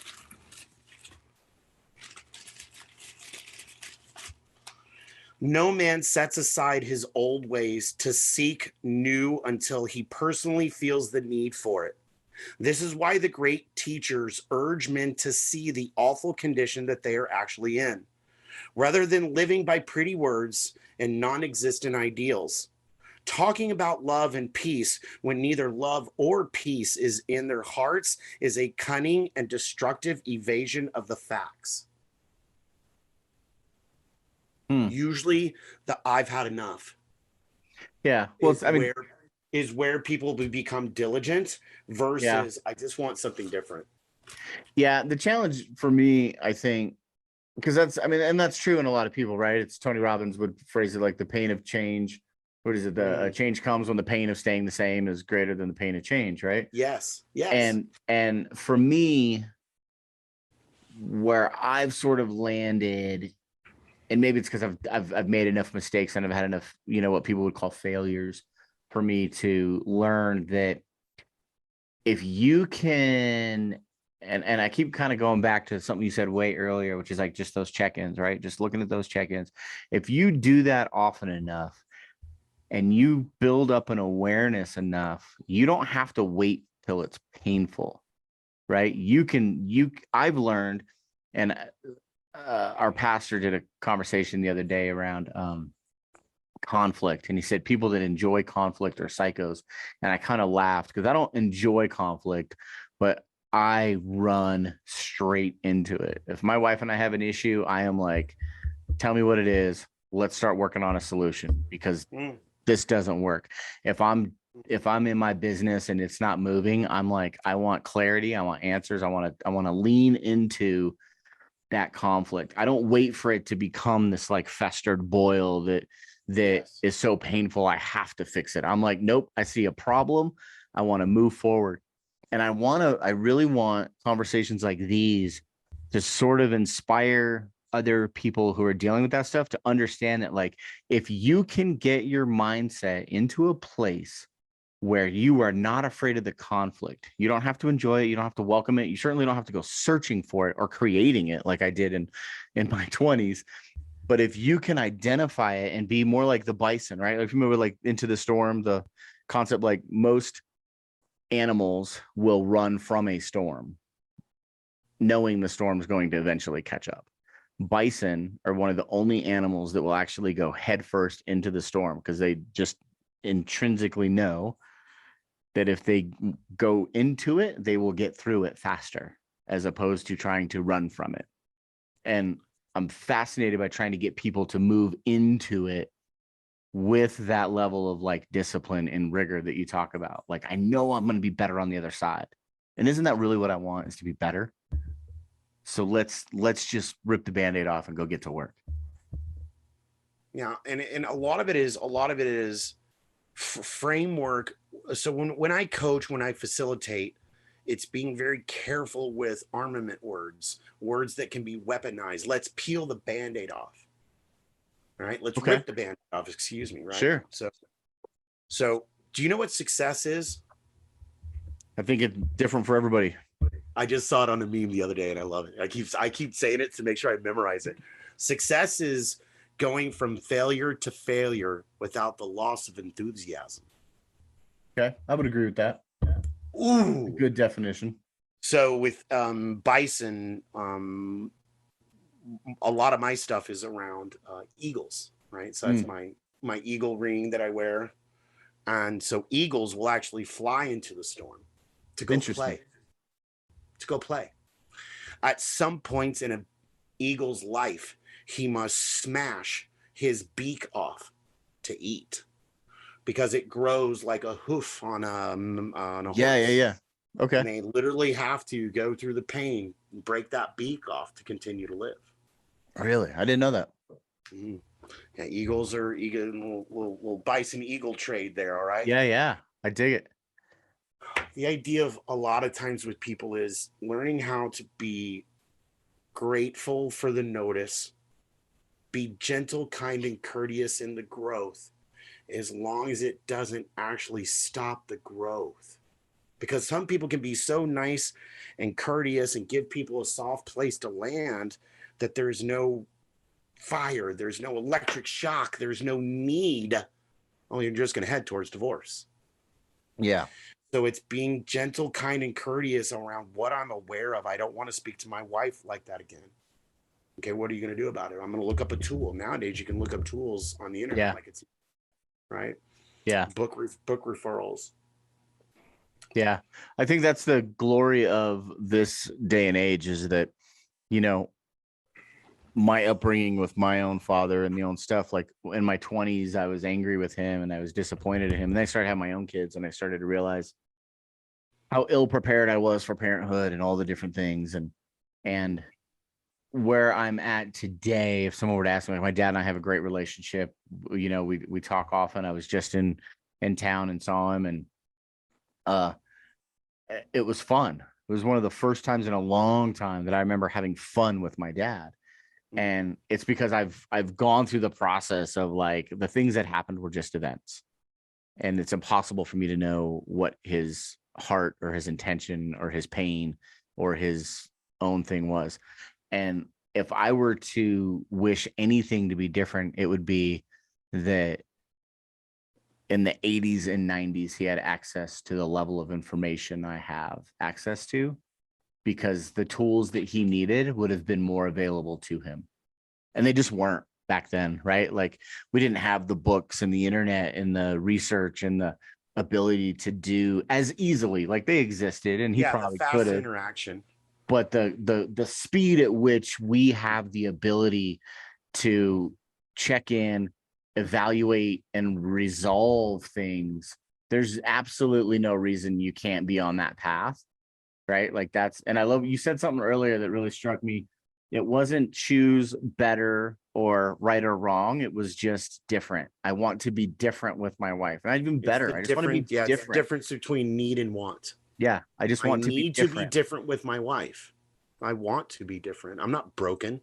No man sets aside his old ways to seek new until he personally feels the need for it. This is why the great teachers urge men to see the awful condition that they are actually in, rather than living by pretty words and non-existent ideals. Talking about love and peace when neither love or peace is in their hearts is a cunning and destructive evasion of the facts. Usually the I've had enough. Yeah. Well, Is where people become diligent versus yeah. I just want something different. Yeah. The challenge for me, I think, because and that's true in a lot of people, right? It's Tony Robbins would phrase it like the pain of change. What is it? The change comes when the pain of staying the same is greater than the pain of change, right? Yes. And for me, where I've sort of landed, and maybe it's because I've made enough mistakes and I've had enough, what people would call failures for me to learn that if you can, and I keep kind of going back to something you said way earlier, which is like just those check-ins, right? Just looking at those check-ins. If you do that often enough and you build up an awareness enough, you don't have to wait till it's painful, right? I've learned, and our pastor did a conversation the other day around conflict, and he said people that enjoy conflict are psychos. And I kind of laughed because I don't enjoy conflict, but I run straight into it. If my wife and I have an issue, I am like, tell me what it is, let's start working on a solution, because this doesn't work. If I'm in my business and it's not moving, I'm like, I want clarity, I want answers, I want to lean into that conflict. I don't wait for it to become this like festered boil that is so painful I have to fix it. I'm like, nope, I see a problem, I want to move forward. And I really want conversations like these to sort of inspire other people who are dealing with that stuff to understand that, like, if you can get your mindset into a place where you are not afraid of the conflict, you don't have to enjoy it, you don't have to welcome it, you certainly don't have to go searching for it or creating it like I did in my 20s. But if you can identify it and be more like the bison, right? Like, if you remember, like, Into the Storm, the concept, like, most animals will run from a storm knowing the storm is going to eventually catch up. Bison are one of the only animals that will actually go headfirst into the storm because they just intrinsically know that if they go into it, they will get through it faster, as opposed to trying to run from it. And I'm fascinated by trying to get people to move into it with that level of like discipline and rigor that you talk about. Like, I know I'm going to be better on the other side. And isn't that really what I want, is to be better? So let's just rip the Band-Aid off and go get to work. Yeah. And a lot of it is framework. So when I coach, when I facilitate, it's being very careful with armament words that can be weaponized. Let's peel the Band-Aid off. All right. Let's rip the Band-Aid off. Excuse me. Right. Sure. So do you know what success is? I think it's different for everybody. I just saw it on a meme the other day and I love it. I keep saying it to make sure I memorize it. Success is going from failure to failure without the loss of enthusiasm. Okay. I would agree with that. Ooh. Good definition. So with bison, a lot of my stuff is around eagles, right? So that's my eagle ring that I wear. And so eagles will actually fly into the storm to go play. To go play. At some points in an eagle's life, he must smash his beak off to eat, because it grows like a hoof on a horse. Yeah. Okay. And they literally have to go through the pain and break that beak off to continue to live. Really? I didn't know that. Mm-hmm. Yeah, eagles are little bison eagle trade there. All right. Yeah. I dig it. The idea of a lot of times with people is learning how to be grateful for the notice, be gentle, kind, and courteous in the growth, as long as it doesn't actually stop the growth. Because some people can be so nice and courteous and give people a soft place to land that there's no fire, there's no electric shock, there's no need. Well, you're just going to head towards divorce. Yeah. So it's being gentle, kind, and courteous around what I'm aware of. I don't want to speak to my wife like that again. Okay, what are you going to do about it? I'm going to look up a tool. Nowadays, you can look up tools on the internet Yeah. like it's right. Yeah. Book referrals. Yeah. I think that's the glory of this day and age is that, you know, my upbringing with my own father and the own stuff, like in my 20s, I was angry with him and I was disappointed in him. And then I started having my own kids and I started to realize how ill prepared I was for parenthood and all the different things. And where I'm at today, if someone were to ask me, like my dad and I have a great relationship. You know, we talk often. I was just in town and saw him, and it was fun. It was one of the first times in a long time that I remember having fun with my dad. And it's because I've gone through the process of like the things that happened were just events. And it's impossible for me to know what his heart or his intention or his pain or his own thing was. And if I were to wish anything to be different, it would be that in the 80s and 90s, he had access to the level of information I have access to, because the tools that he needed would have been more available to him. And they just weren't back then, right? Like we didn't have the books and the internet and the research and the ability to do as easily. Like they existed and he The probably fast could have, interaction. but the speed at which we have the ability to check in, evaluate, and resolve things, there's absolutely no reason you can't be on that path, right? Like that's, and I love, you said something earlier that really struck me. It wasn't choose better or right or wrong. It was just different. I want to be different with my wife, and even better. I just want to be different. It's the difference between need and want. Yeah, I just want to be need different. to be different with my wife. I want to be different. I'm not broken.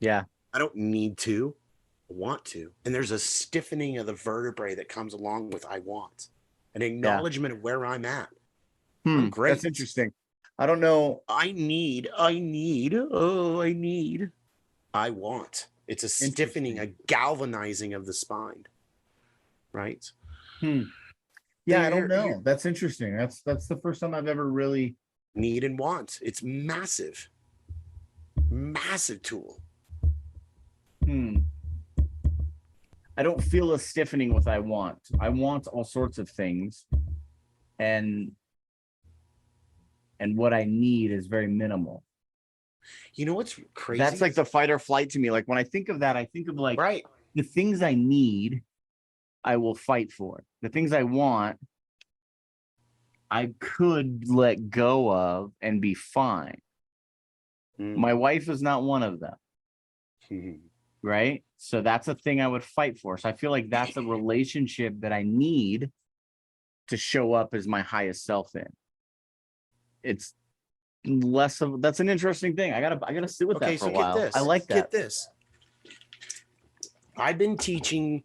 Yeah. I don't need to. I want to. And there's a stiffening of the vertebrae that comes along with I want. An acknowledgement of where I'm at. I'm great. That's interesting. I don't know. I want. It's a stiffening, a galvanizing of the spine. Right? Yeah, I don't know. That's interesting. That's the first time I've ever really need and want. It's massive. Massive tool. I don't feel a stiffening with I want. I want all sorts of things. And what I need is very minimal. You know what's crazy? That's like the fight or flight to me. Like when I think of that, I think of like right. The things I need, I will fight for. The things I want, I could let go of and be fine. My wife is not one of them. Right? So that's a thing I would fight for. So I feel like that's a relationship that I need to show up as my highest self in. It's less of, that's an interesting thing. I gotta sit with that for a while. Get this. I like that. Get this. I've been teaching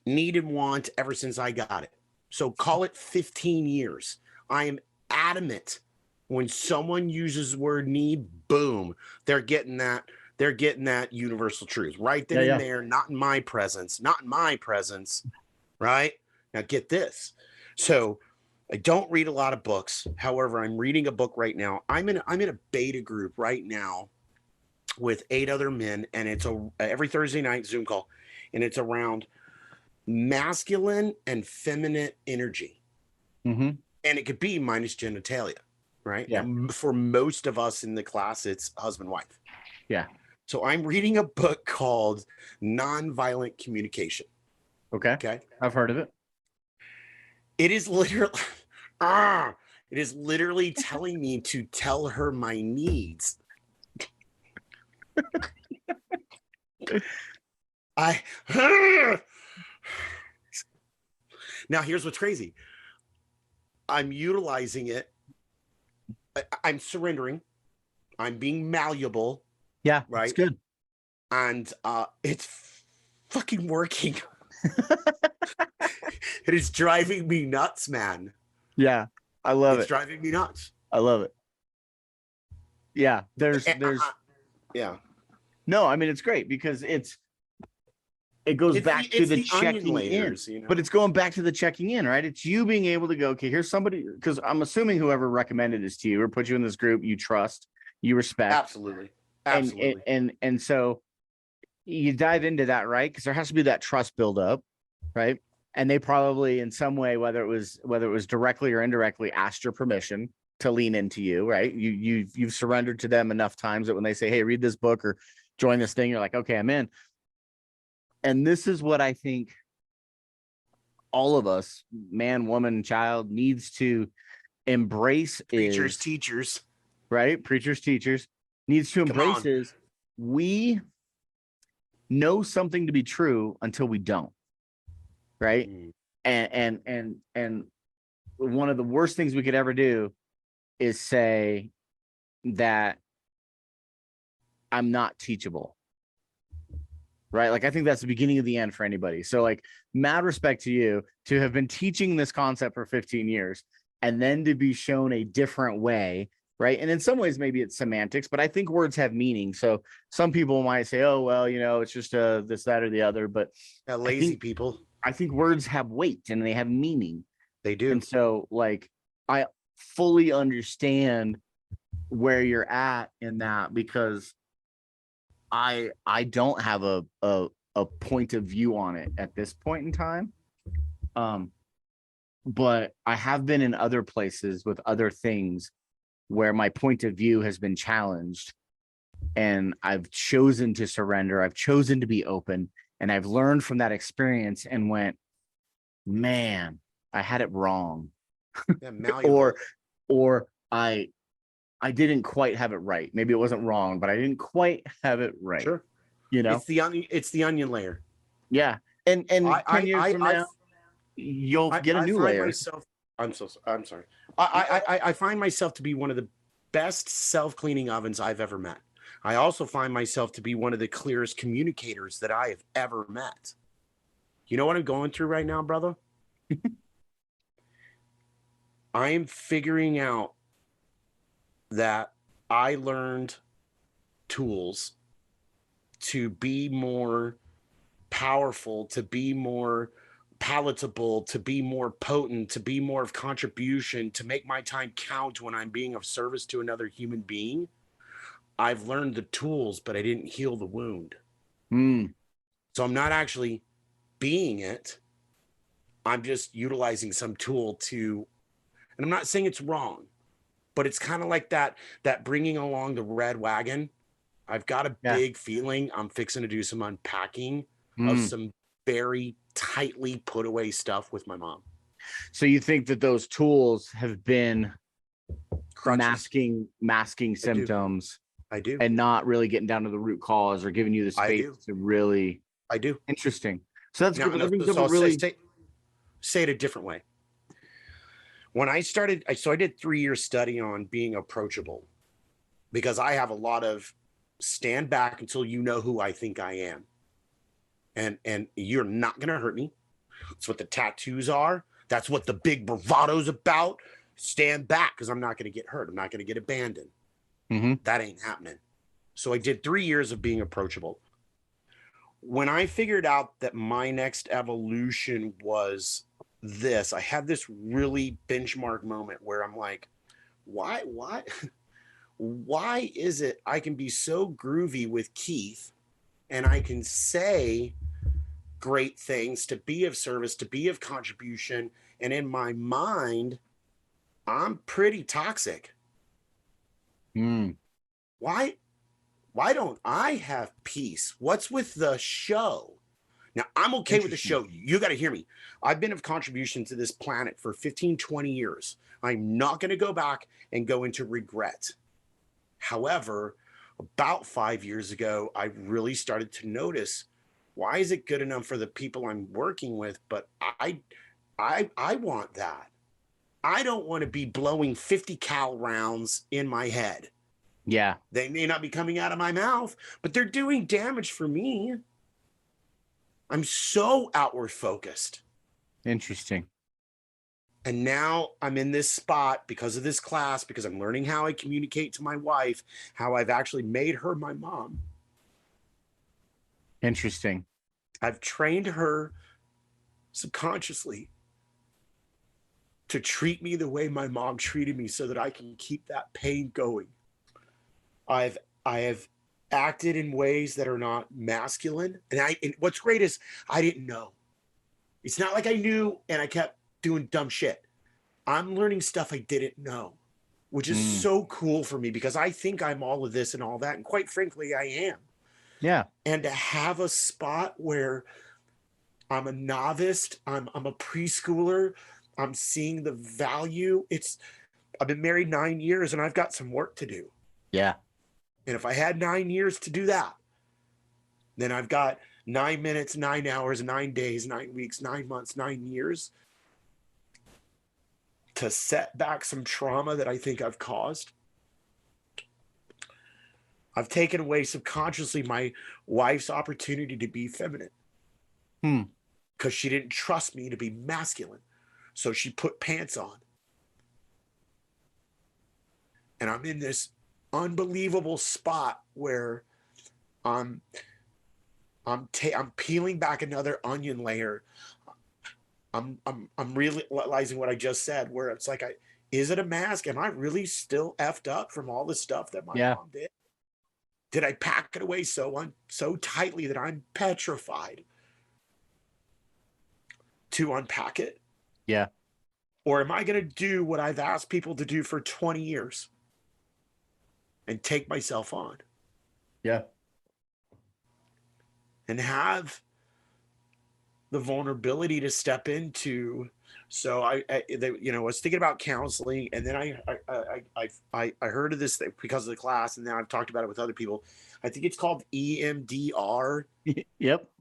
need and want ever since I got it. So call it 15 years. I am adamant when someone uses the word need, boom, they're getting that universal truth right then and there, not in my presence, right? Now get this. So I don't read a lot of books. However, I'm reading a book right now. I'm in a beta group right now with 8 other men, and it's every Thursday night Zoom call, and it's around masculine and feminine energy. And it could be minus genitalia, right? Yeah. Now, for most of us in the class, it's husband-wife. Yeah. So I'm reading a book called Nonviolent Communication. Okay. I've heard of it. It is literally telling me to tell her my needs. Now here's what's crazy. I'm utilizing it. I'm surrendering. I'm being malleable. Yeah, right. It's good. And it's fucking working. It is driving me nuts, man. Yeah, I love it. It's driving me nuts. I love it. Yeah, there's yeah. No, I mean it's great because it's it goes back to it's the onion checking in, layers, you know? but it's going back to the checking in, right? It's you being able to go, okay, here's somebody, because I'm assuming whoever recommended this to you or put you in this group, you trust, you respect. Absolutely. And Absolutely. and so you dive into that, right? Because there has to be that trust buildup, right? And they probably in some way, whether it was directly or indirectly, asked your permission to lean into you, right? You've surrendered to them enough times that when they say, hey, read this book or join this thing, you're like, okay, I'm in. And this is what I think all of us, man, woman, child, needs to embrace. Preachers, is teachers. right, preachers, teachers, needs to embrace is we know something to be true until we don't, right? And one of the worst things we could ever do is say that I'm not teachable, right? Like I think that's the beginning of the end for anybody. So like mad respect to you to have been teaching this concept for 15 years and then to be shown a different way, right? And in some ways maybe it's semantics, but I think words have meaning. So some people might say, oh well, it's just this, that, or the other, but Lazy people. I think words have weight and they have meaning. They do. And so like I fully understand where you're at in that, because I don't have a point of view on it at this point in time. But I have been in other places with other things where my point of view has been challenged and I've chosen to surrender. I've chosen to be open, and I've learned from that experience and went, man, I had it wrong. Yeah, or I didn't quite have it right. Maybe it wasn't wrong, but I didn't quite have it right. Sure. It's the onion layer. Yeah. And 10 years from now, you'll get a new layer. I'm sorry. I find myself to be one of the best self-cleaning ovens I've ever met. I also find myself to be one of the clearest communicators that I have ever met. You know what I'm going through right now, brother? I am figuring out that I learned tools to be more powerful, to be more palatable, to be more potent, to be more of contribution, to make my time count when I'm being of service to another human being. I've learned the tools, but I didn't heal the wound. So I'm not actually being it. I'm just utilizing some tool to, and I'm not saying it's wrong, but it's kind of like that bringing along the red wagon. I've got a big feeling I'm fixing to do some unpacking of some very tightly put away stuff with my mom. So you think that those tools have been masking symptoms? I do. And not really getting down to the root cause or giving you the space to really. I do. Interesting. So that's good. Say it a different way. When I started, I did 3-year study on being approachable, because I have a lot of stand back until you know who I think I am. And you're not going to hurt me. That's what the tattoos are. That's what the big bravado's about. Stand back, because I'm not going to get hurt. I'm not going to get abandoned. That ain't happening. So I did 3 years of being approachable. When I figured out that my next evolution was this, I had this really benchmark moment where I'm like, why is it I can be so groovy with Keith and I can say great things, to be of service, to be of contribution, and in my mind, I'm pretty toxic. Why don't I have peace? What's with the show? Now, I'm okay with the show. You got to hear me. I've been of contribution to this planet for 15, 20 years. I'm not going to go back and go into regret. However, about 5 years ago, I really started to notice, why is it good enough for the people I'm working with, but I want that. I don't want to be blowing 50 cal rounds in my head. Yeah. They may not be coming out of my mouth, but they're doing damage for me. I'm so outward focused. Interesting. And now I'm in this spot because of this class, because I'm learning how I communicate to my wife, how I've actually made her my mom. Interesting. I've trained her subconsciously to treat me the way my mom treated me so that I can keep that pain going. I've I have acted in ways that are not masculine. And what's great is I didn't know. It's not like I knew and I kept doing dumb shit. I'm learning stuff I didn't know, which is Mm, so cool for me because I think I'm all of this and all that. And quite frankly, I am. yeah. And to have a spot where I'm a novice, I'm a preschooler, I'm seeing the value. I've been married 9 years and I've got some work to do. Yeah. And if I had 9 years to do that, then I've got 9 minutes, 9 hours, 9 days, 9 weeks, 9 months, 9 years to set back some trauma that I think I've caused. I've taken away subconsciously my wife's opportunity to be feminine Hmm. because she didn't trust me to be masculine. So she put pants on. And I'm in this unbelievable spot where I'm I'm peeling back another onion layer. I'm realizing what I just said, where it's like, is it a mask? Am I really still effed up from all the stuff that my Yeah. mom did? Did I pack it away so tightly that I'm petrified to unpack it? Yeah. Or am I going to do what I've asked people to do for 20 years and take myself on Yeah. and have the vulnerability to step into? So I was thinking about counseling, and then I heard of this thing because of the class, and then I've talked about it with other people. I think it's called EMDR, Yep.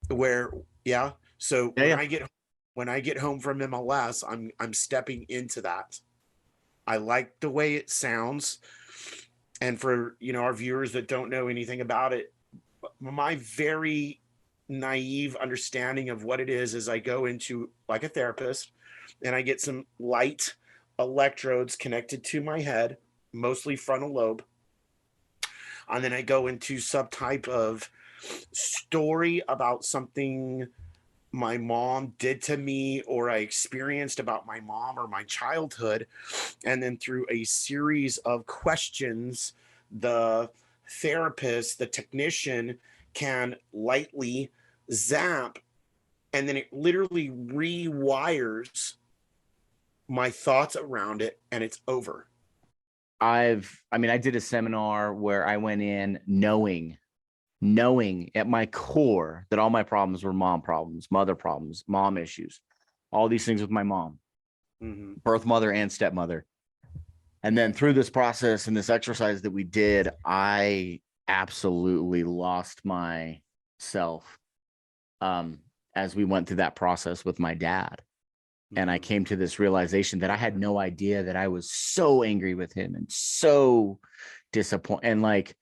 where yeah. So Yeah. Yeah. when I get home from MLS, I'm stepping into that. I like the way it sounds, and for our viewers that don't know anything about it, my very naive understanding of what it is I go into like a therapist and I get some light electrodes connected to my head, mostly frontal lobe. And then I go into some type of story about something my mom did to me or I experienced about my mom or my childhood. And then through a series of questions, the therapist, the technician can lightly zap, and then it literally rewires my thoughts around it, and it's over. I did a seminar where I went in knowing at my core that all my problems were mom problems, mother problems, mom issues, all these things with my mom, birth mother and stepmother. And then through this process and this exercise that we did, I absolutely lost myself as we went through that process with my dad. And I came to this realization that I had no idea that I was so angry with him and so disappointed. And like,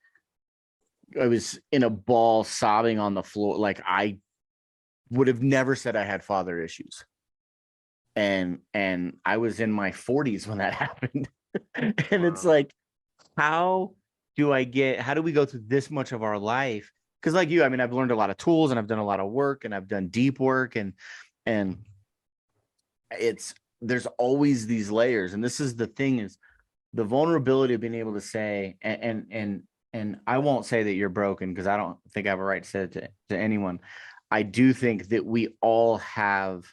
I was in a ball sobbing on the floor. Like I would have never said I had father issues. And I was in my 40s when that happened. And it's Wow. like, how how do we go through this much of our life? Because like you, I've learned a lot of tools and I've done a lot of work and I've done deep work and there's always these layers. And this is the thing is the vulnerability of being able to say, and I won't say that you're broken because I don't think I have a right to say it to anyone. I do think that we all have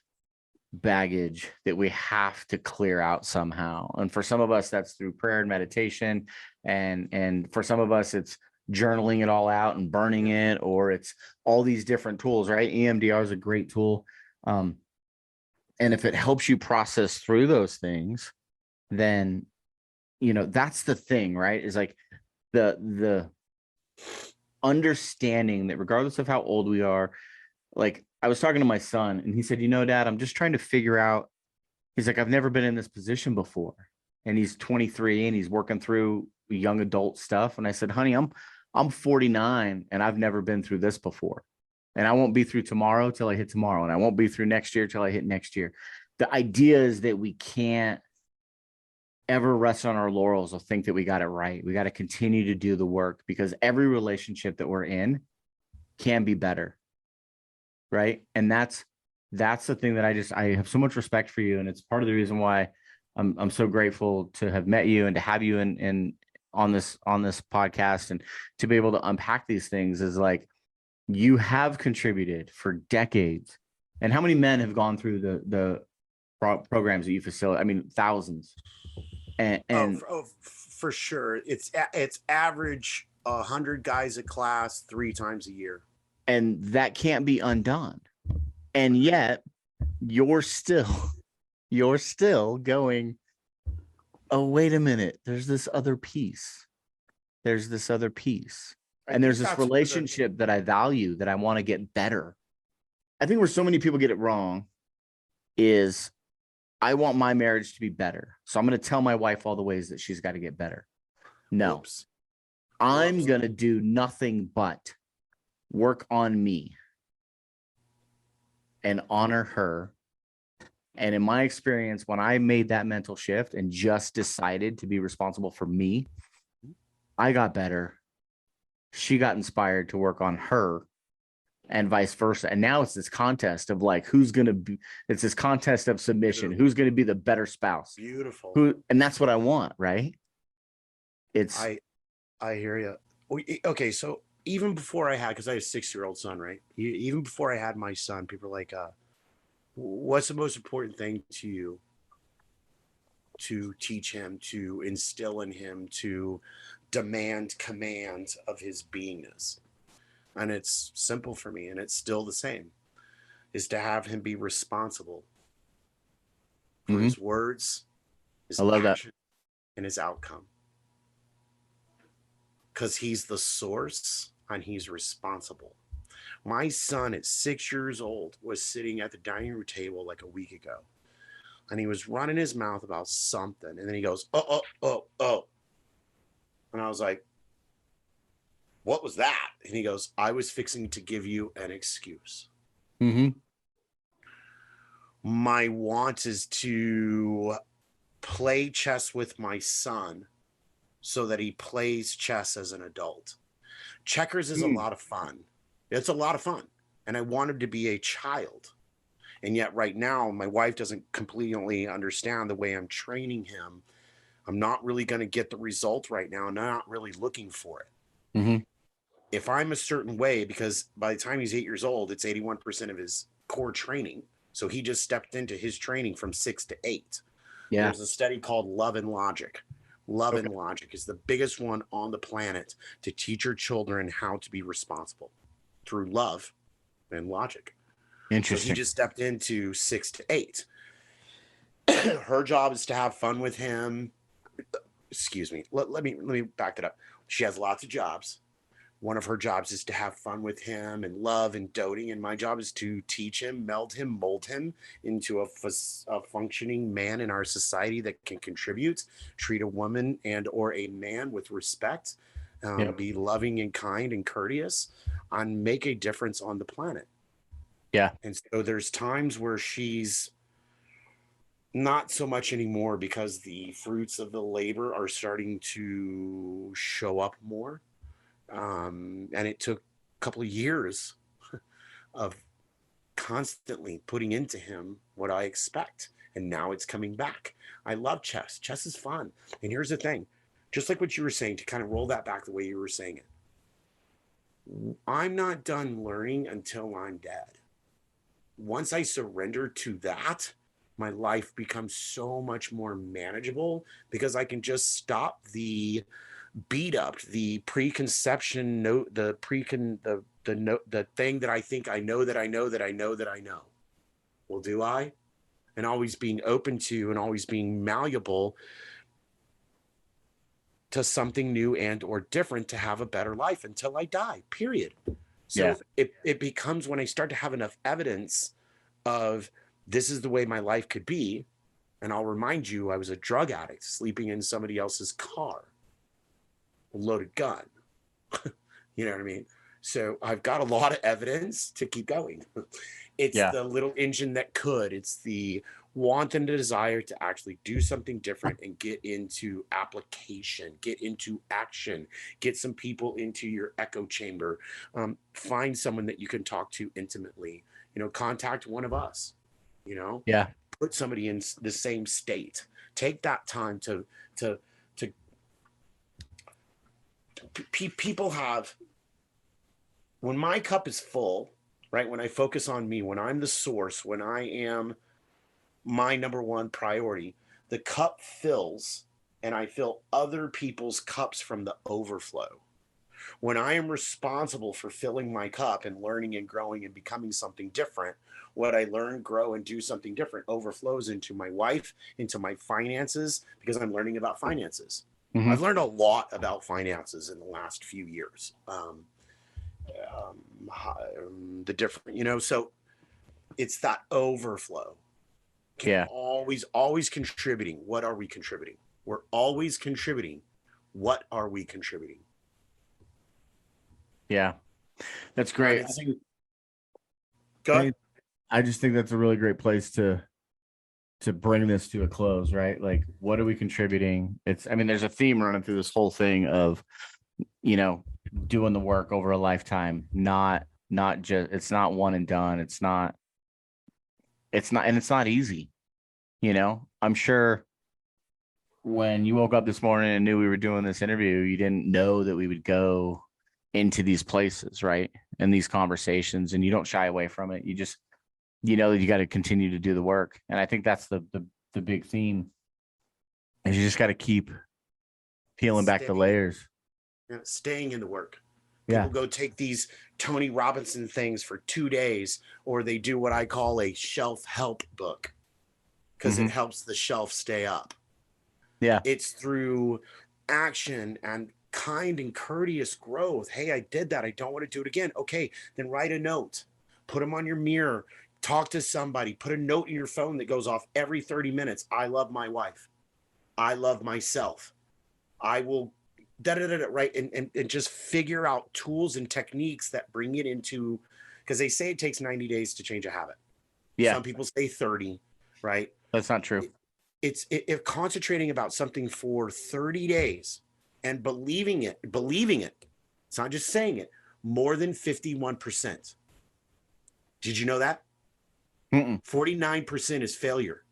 baggage that we have to clear out somehow. And for some of us, that's through prayer and meditation. And for some of us, it's journaling it all out and burning it, or it's all these different tools, right? EMDR is a great tool. And if it helps you process through those things, then, that's the thing, right? Is like the understanding that regardless of how old we are, like I was talking to my son and he said, Dad, I'm just trying to figure out. He's like, I've never been in this position before. And he's 23 and he's working through young adult stuff. And I said, honey, I'm 49 and I've never been through this before. And I won't be through tomorrow till I hit tomorrow. And I won't be through next year till I hit next year. The idea is that we can't ever rest on our laurels or think that we got it right. We got to continue to do the work because every relationship that we're in can be better. right? And that's the thing that I have so much respect for you, and it's part of the reason why I'm so grateful to have met you and to have you in on this podcast, and to be able to unpack these things is like, you have contributed for decades. And how many men have gone through the programs that you facilitate? I mean, thousands. And For sure. It's average 100 guys a class 3 times a year. and that can't be undone. And yet you're still you're still going, oh, wait a minute, there's this other piece. There's this other piece. And there's this relationship that I value, that I want to get better. I think where so many people get it wrong is, I want my marriage to be better, so I'm going to tell my wife all the ways that she's got to get better. No, Oops. I'm going to do nothing but work on me and honor her. And in my experience, when I made that mental shift and just decided to be responsible for me, I got better. She got inspired to work on her, and vice versa. And now it's this contest of like, who's going to be, it's this contest of submission. Beautiful. Who's going to be the better spouse? Beautiful. And that's what I want, right? I hear you. Okay. So even before I had, because I have a 6-year-old son, right? Even before I had my son, people are like, what's the most important thing to you to teach him, to instill in him, to demand command of his beingness? And it's simple for me, and it's still the same, is to have him be responsible for his words, his action, and his outcome. Because he's the source and he's responsible. My son at 6 years old was sitting at the dining room table like a week ago, and he was running his mouth about something, and then he goes, oh. And I was like, what was that? And he goes, I was fixing to give you an excuse. My want is to play chess with my son so that he plays chess as an adult. Checkers is a lot of fun. It's a lot of fun. And I want him to be a child. And yet right now, my wife doesn't completely understand the way I'm training him. I'm not really going to get the result right now. I'm not really looking for it. If I'm a certain way, because by the time he's 8 years old, it's 81% of his core training. So he just stepped into his training from 6 to 8. Yeah. There's a study called Love and Logic. Love and Logic is the biggest one on the planet to teach your children how to be responsible through love and logic. Interesting. So he just stepped into 6 to 8. Her job is to have fun with him. Excuse me. Let me back that up. She has lots of jobs. One of her jobs is to have fun with him and love and doting. And my job is to teach him, meld him, mold him into a functioning man in our society that can contribute, treat a woman and or a man with respect, be loving and kind and courteous, and make a difference on the planet. Yeah. And so there's times where she's not so much anymore, because the fruits of the labor are starting to show up more. And it took a couple of years of constantly putting into him what I expect. And now it's coming back. I love chess. Chess is fun. And here's the thing, just like what you were saying, to kind of roll that back the way you were saying it. I'm not done learning until I'm dead. Once I surrender to that, my life becomes so much more manageable, because I can just stop the beat up, the preconception note, the thing that I think I know that I know that I know that I know. Well, do I? And always being open to and always being malleable to something new and or different to have a better life until I die, period. So it becomes, when I start to have enough evidence of this is the way my life could be, and I'll remind you, I was a drug addict sleeping in somebody else's car, a loaded gun. You know what I mean? So I've got a lot of evidence to keep going. It's the little engine that could. It's the want and the desire to actually do something different and get into application, get into action, get some people into your echo chamber, find someone that you can talk to intimately, contact one of us, you know, Yeah. put somebody in the same state. Take that time to people have, when my cup is full, right? When I focus on me, when I'm the source, when I am my number one priority, the cup fills and I fill other people's cups from the overflow. When I am responsible for filling my cup and learning and growing and becoming something different, what I learn, grow, and do something different overflows into my wife, into my finances, because I'm learning about finances. Hmm. I've learned a lot about finances in the last few years. The different, so it's that overflow. Yeah. Always contributing. What are we contributing? We're always contributing. What are we contributing? Yeah. That's great. Good. I just think that's a really great place to bring this to a close, right? Like, what are we contributing? I mean, there's a theme running through this whole thing of, doing the work over a lifetime, not just, it's not one and done. And it's not easy. I'm sure when you woke up this morning and knew we were doing this interview, you didn't know that we would go into these places, right? And these conversations, and you don't shy away from it. You know that you got to continue to do the work. And I think that's the big theme is you just got to keep peeling back the layers. Staying in the work. Yeah. People go take these Tony Robinson things for 2 days, or they do what I call a shelf help book because it helps the shelf stay up. Yeah. It's through action and kind and courteous growth. Hey, I did that. I don't want to do it again. Okay, then write a note, put them on your mirror, talk to somebody, put a note in your phone that goes off every 30 minutes. I love my wife. I love myself. I will right, and just figure out tools and techniques that bring it into, because they say it takes 90 days to change a habit. Yeah. Some people say 30, right? That's not true. It's concentrating about something for 30 days and believing it. It's not just saying it. More than 51%. Did you know that? 49% is failure.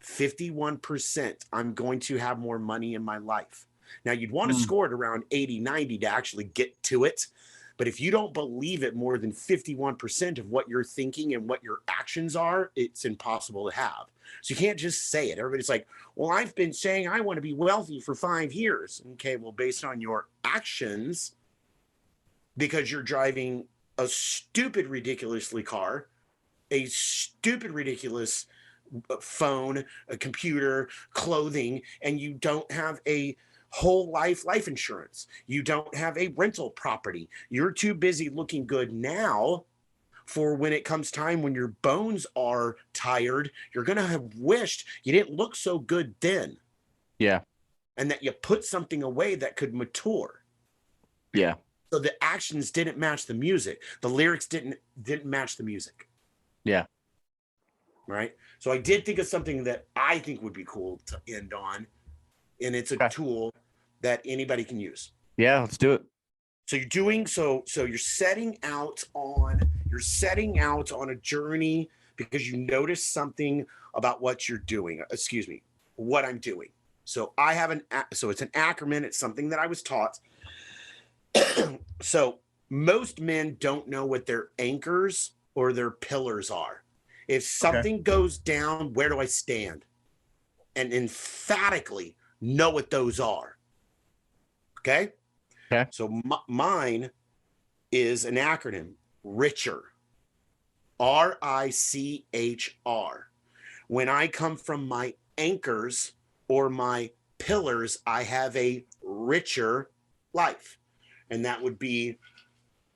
51%, I'm going to have more money in my life. Now, you'd want to score it around 80, 90 to actually get to it. But if you don't believe it more than 51% of what you're thinking and what your actions are, it's impossible to have. So you can't just say it. Everybody's like, well, I've been saying I want to be wealthy for 5 years. Okay, well, based on your actions, because you're driving a stupid, ridiculously car, a stupid, ridiculous phone, a computer, clothing, and you don't have a whole life insurance. You don't have a rental property. You're too busy looking good now for when it comes time when your bones are tired. You're going to have wished you didn't look so good then. Yeah. And that you put something away that could mature. Yeah. So the actions didn't match the music. The lyrics didn't match the music. Yeah. Right. So I did think of something that I think would be cool to end on. And it's a tool that anybody can use. Yeah, let's do it. So you're doing so you're setting out on a journey because you notice something about what you're doing. Excuse me, what I'm doing. So it's an acronym. It's something that I was taught. So most men don't know what their anchors or their pillars are. If something goes down, where do I stand? And emphatically know what those are. Okay. So mine is an acronym, Richer, RICHR. When I come from my anchors or my pillars, I have a richer life. And that would be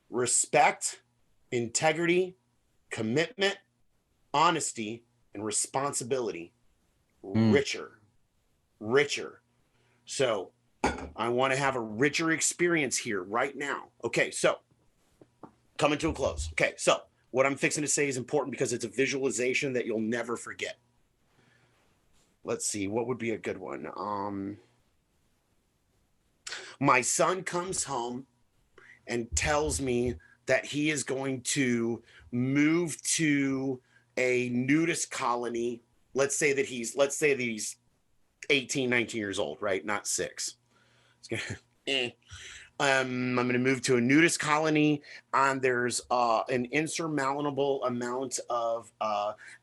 respect, integrity, commitment, honesty, and responsibility. Richer. So I want to have a richer experience here right now. Okay, so coming to a close. Okay, so what I'm fixing to say is important because it's a visualization that you'll never forget. Let's see, what would be a good one? My son comes home and tells me that he is going to move to a nudist colony. Let's say that he's 18, 19 years old, right? Not 6. I'm going to move to a nudist colony, and there's an insurmountable amount of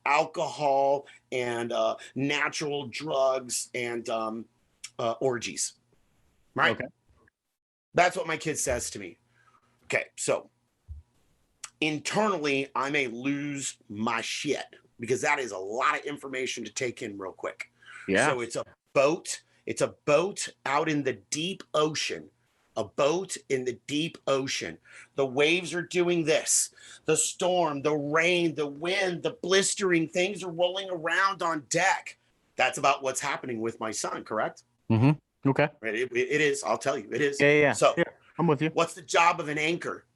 alcohol and natural drugs and orgies, right? Okay. That's what my kid says to me. Okay, so internally, I may lose my shit because that is a lot of information to take in real quick. Yeah. So it's a boat. It's a boat out in the deep ocean. A boat in the deep ocean. The waves are doing this. The storm, the rain, the wind, the blistering things are rolling around on deck. That's about what's happening with my son, correct? Mm-hmm. Okay. Right. It is. I'll tell you, it is. Yeah. So yeah, I'm with you. what's the job of an anchor?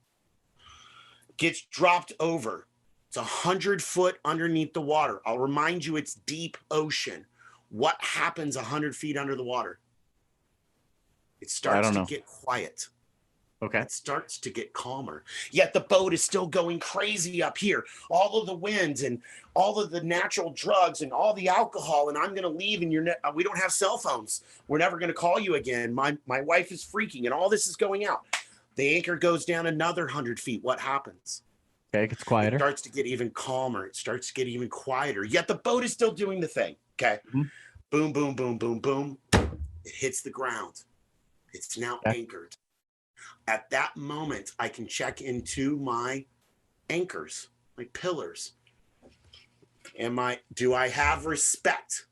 Gets dropped over. It's 100 foot underneath the water. I'll remind you, it's deep ocean. What happens 100 feet under the water? It starts to get quiet. Okay. It starts to get calmer. Yet the boat is still going crazy up here. All of the winds and all of the natural drugs and all the alcohol. And I'm going to leave, and we don't have cell phones. We're never going to call you again. My wife is freaking, and all this is going out. The anchor goes down another 100 feet. What happens? Okay, it gets quieter. It starts to get even calmer. It starts to get even quieter. Yet the boat is still doing the thing. Okay. Mm-hmm. Boom, boom, boom, boom, boom. It hits the ground. It's now anchored. At that moment, I can check into my anchors, my pillars. Do I have respect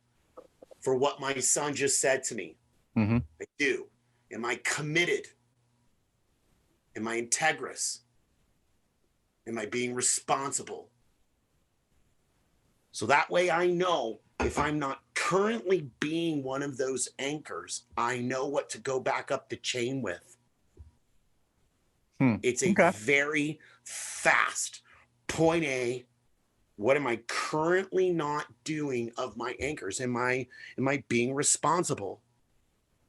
for what my son just said to me? Mm-hmm. I do. Am I committed? Am I integrous? Am I being responsible? So that way I know if I'm not currently being one of those anchors, I know what to go back up the chain with. It's a very fast point A. What am I currently not doing of my anchors? Am I being responsible?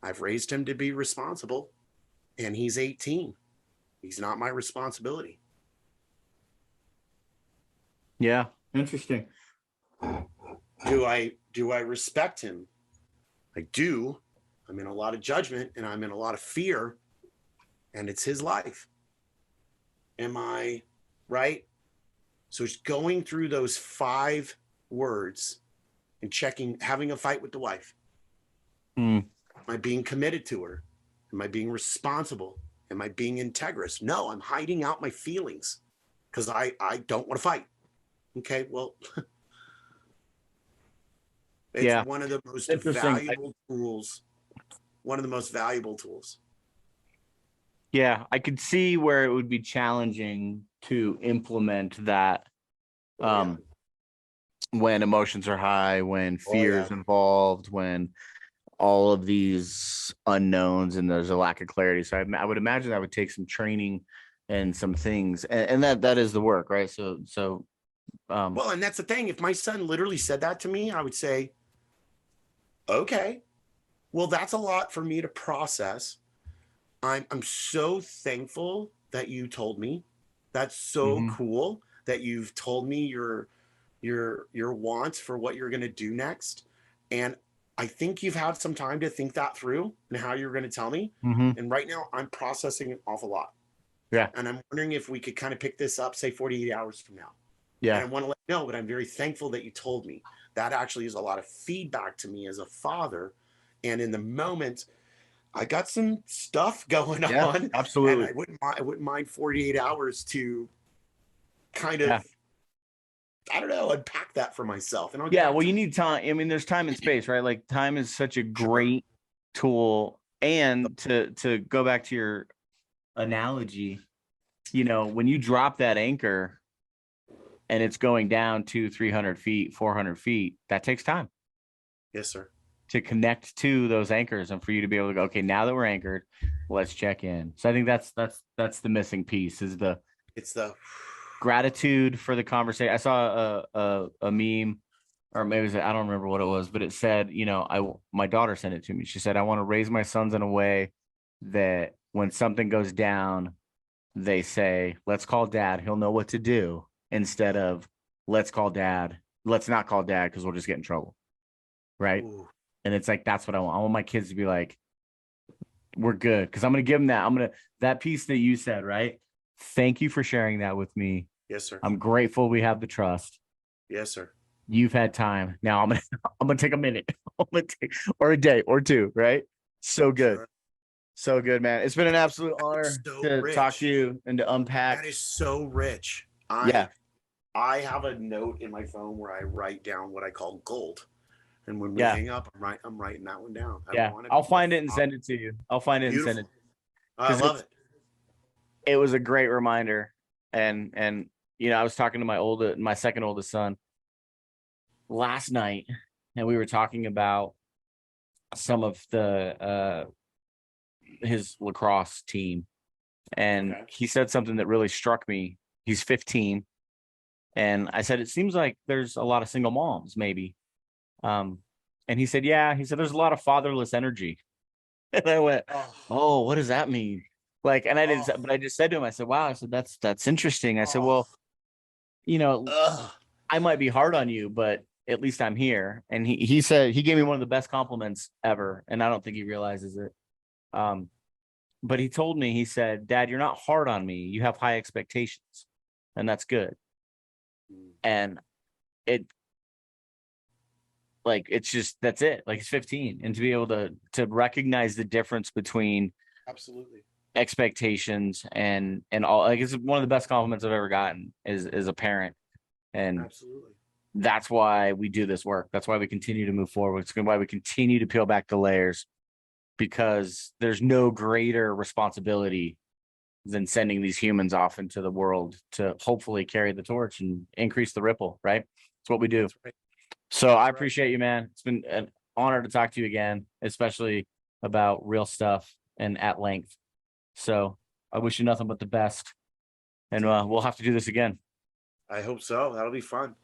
I've raised him to be responsible, and he's 18. He's not my responsibility. Yeah. Interesting. Do I respect him? I do. I'm in a lot of judgment, and I'm in a lot of fear, and it's his life. Am I right? So it's going through those 5 words and checking, having a fight with the wife. Am I being committed to her? Am I being responsible? Am I being integrous? No, I'm hiding out my feelings because I don't want to fight. Okay, well, it's one of the most valuable tools. One of the most valuable tools. Yeah, I could see where it would be challenging to implement that when emotions are high, when fear is involved, when all of these unknowns and there's a lack of clarity. So I would imagine that would take some training and some things, and that is the work, right? So well, and that's the thing. If my son literally said that to me, I would say, okay, well, that's a lot for me to process. I'm so thankful that you told me. That's so cool that you've told me your wants for what you're going to do next. And I think you've had some time to think that through and how you're going to tell me. And right now I'm processing an awful lot. Yeah. And I'm wondering if we could kind of pick this up, say 48 hours from now. Yeah. And I want to let you know, but I'm very thankful that you told me. That actually is a lot of feedback to me as a father. And in the moment, I got some stuff going on. Absolutely. And I wouldn't mind 48 hours to kind of, I don't know, unpack that for myself. And well, you need time. I mean, there's time and space, right? Like time is such a great tool. And to go back to your analogy, when you drop that anchor and it's going down 200-300 feet, 400 feet, that takes time. Yes, sir. To connect to those anchors and for you to be able to go, okay, now that we're anchored, let's check in. So I think that's the missing piece is it's the gratitude for the conversation. I saw a meme, or maybe it was, I don't remember what it was, but it said, my daughter sent it to me. She said, I want to raise my sons in a way that when something goes down, they say, let's call dad. He'll know what to do, instead of let's call dad. Let's not call dad because we'll just get in trouble. Right. Ooh, And it's like, that's what I want. I want my kids to be like, we're good. Cause I'm going to give them that. That piece that you said, right? Thank you for sharing that with me. yes, sir. I'm grateful we have the trust. Yes, sir. You've had time. Now I'm gonna take a minute. Or a day or two, right? So good. Sure. So good, man. It's been an absolute honor so to talk rich. to you and to unpack. That is so rich. Yeah. I have a note in my phone where I write down what I call gold. And when we Yeah. hang up, I'm writing that one down. Yeah. I'll find it and send it to you. I'll find it and send it. Beautiful. I love it. It was a great reminder. And I was talking to my second oldest son last night, and we were talking about some of his lacrosse team. And Okay. he said something that really struck me. He's 15. And I said, it seems like there's a lot of single moms, maybe. And he said, yeah. He said, there's a lot of fatherless energy. And I went, oh, what does that mean? Like, and I didn't, but I just said to him, I said, wow. I said, that's interesting. I said, well, I might be hard on you, but at least I'm here. And he said, he gave me one of the best compliments ever. And I don't think he realizes it. But he told me, he said, Dad, you're not hard on me. You have high expectations, and that's good. And it's just, that's it. Like, he's 15, and to be able to recognize the difference between Absolutely expectations and all, like, it's one of the best compliments I've ever gotten as a parent. And absolutely. That's why we do this work. That's why we continue to move forward. It's why we continue to peel back the layers, because there's no greater responsibility than sending these humans off into the world to hopefully carry the torch and increase the ripple, right? It's what we do. Right. So I appreciate you, man. It's been an honor to talk to you again, especially about real stuff and at length. So I wish you nothing but the best, and we'll have to do this again. I hope so. That'll be fun.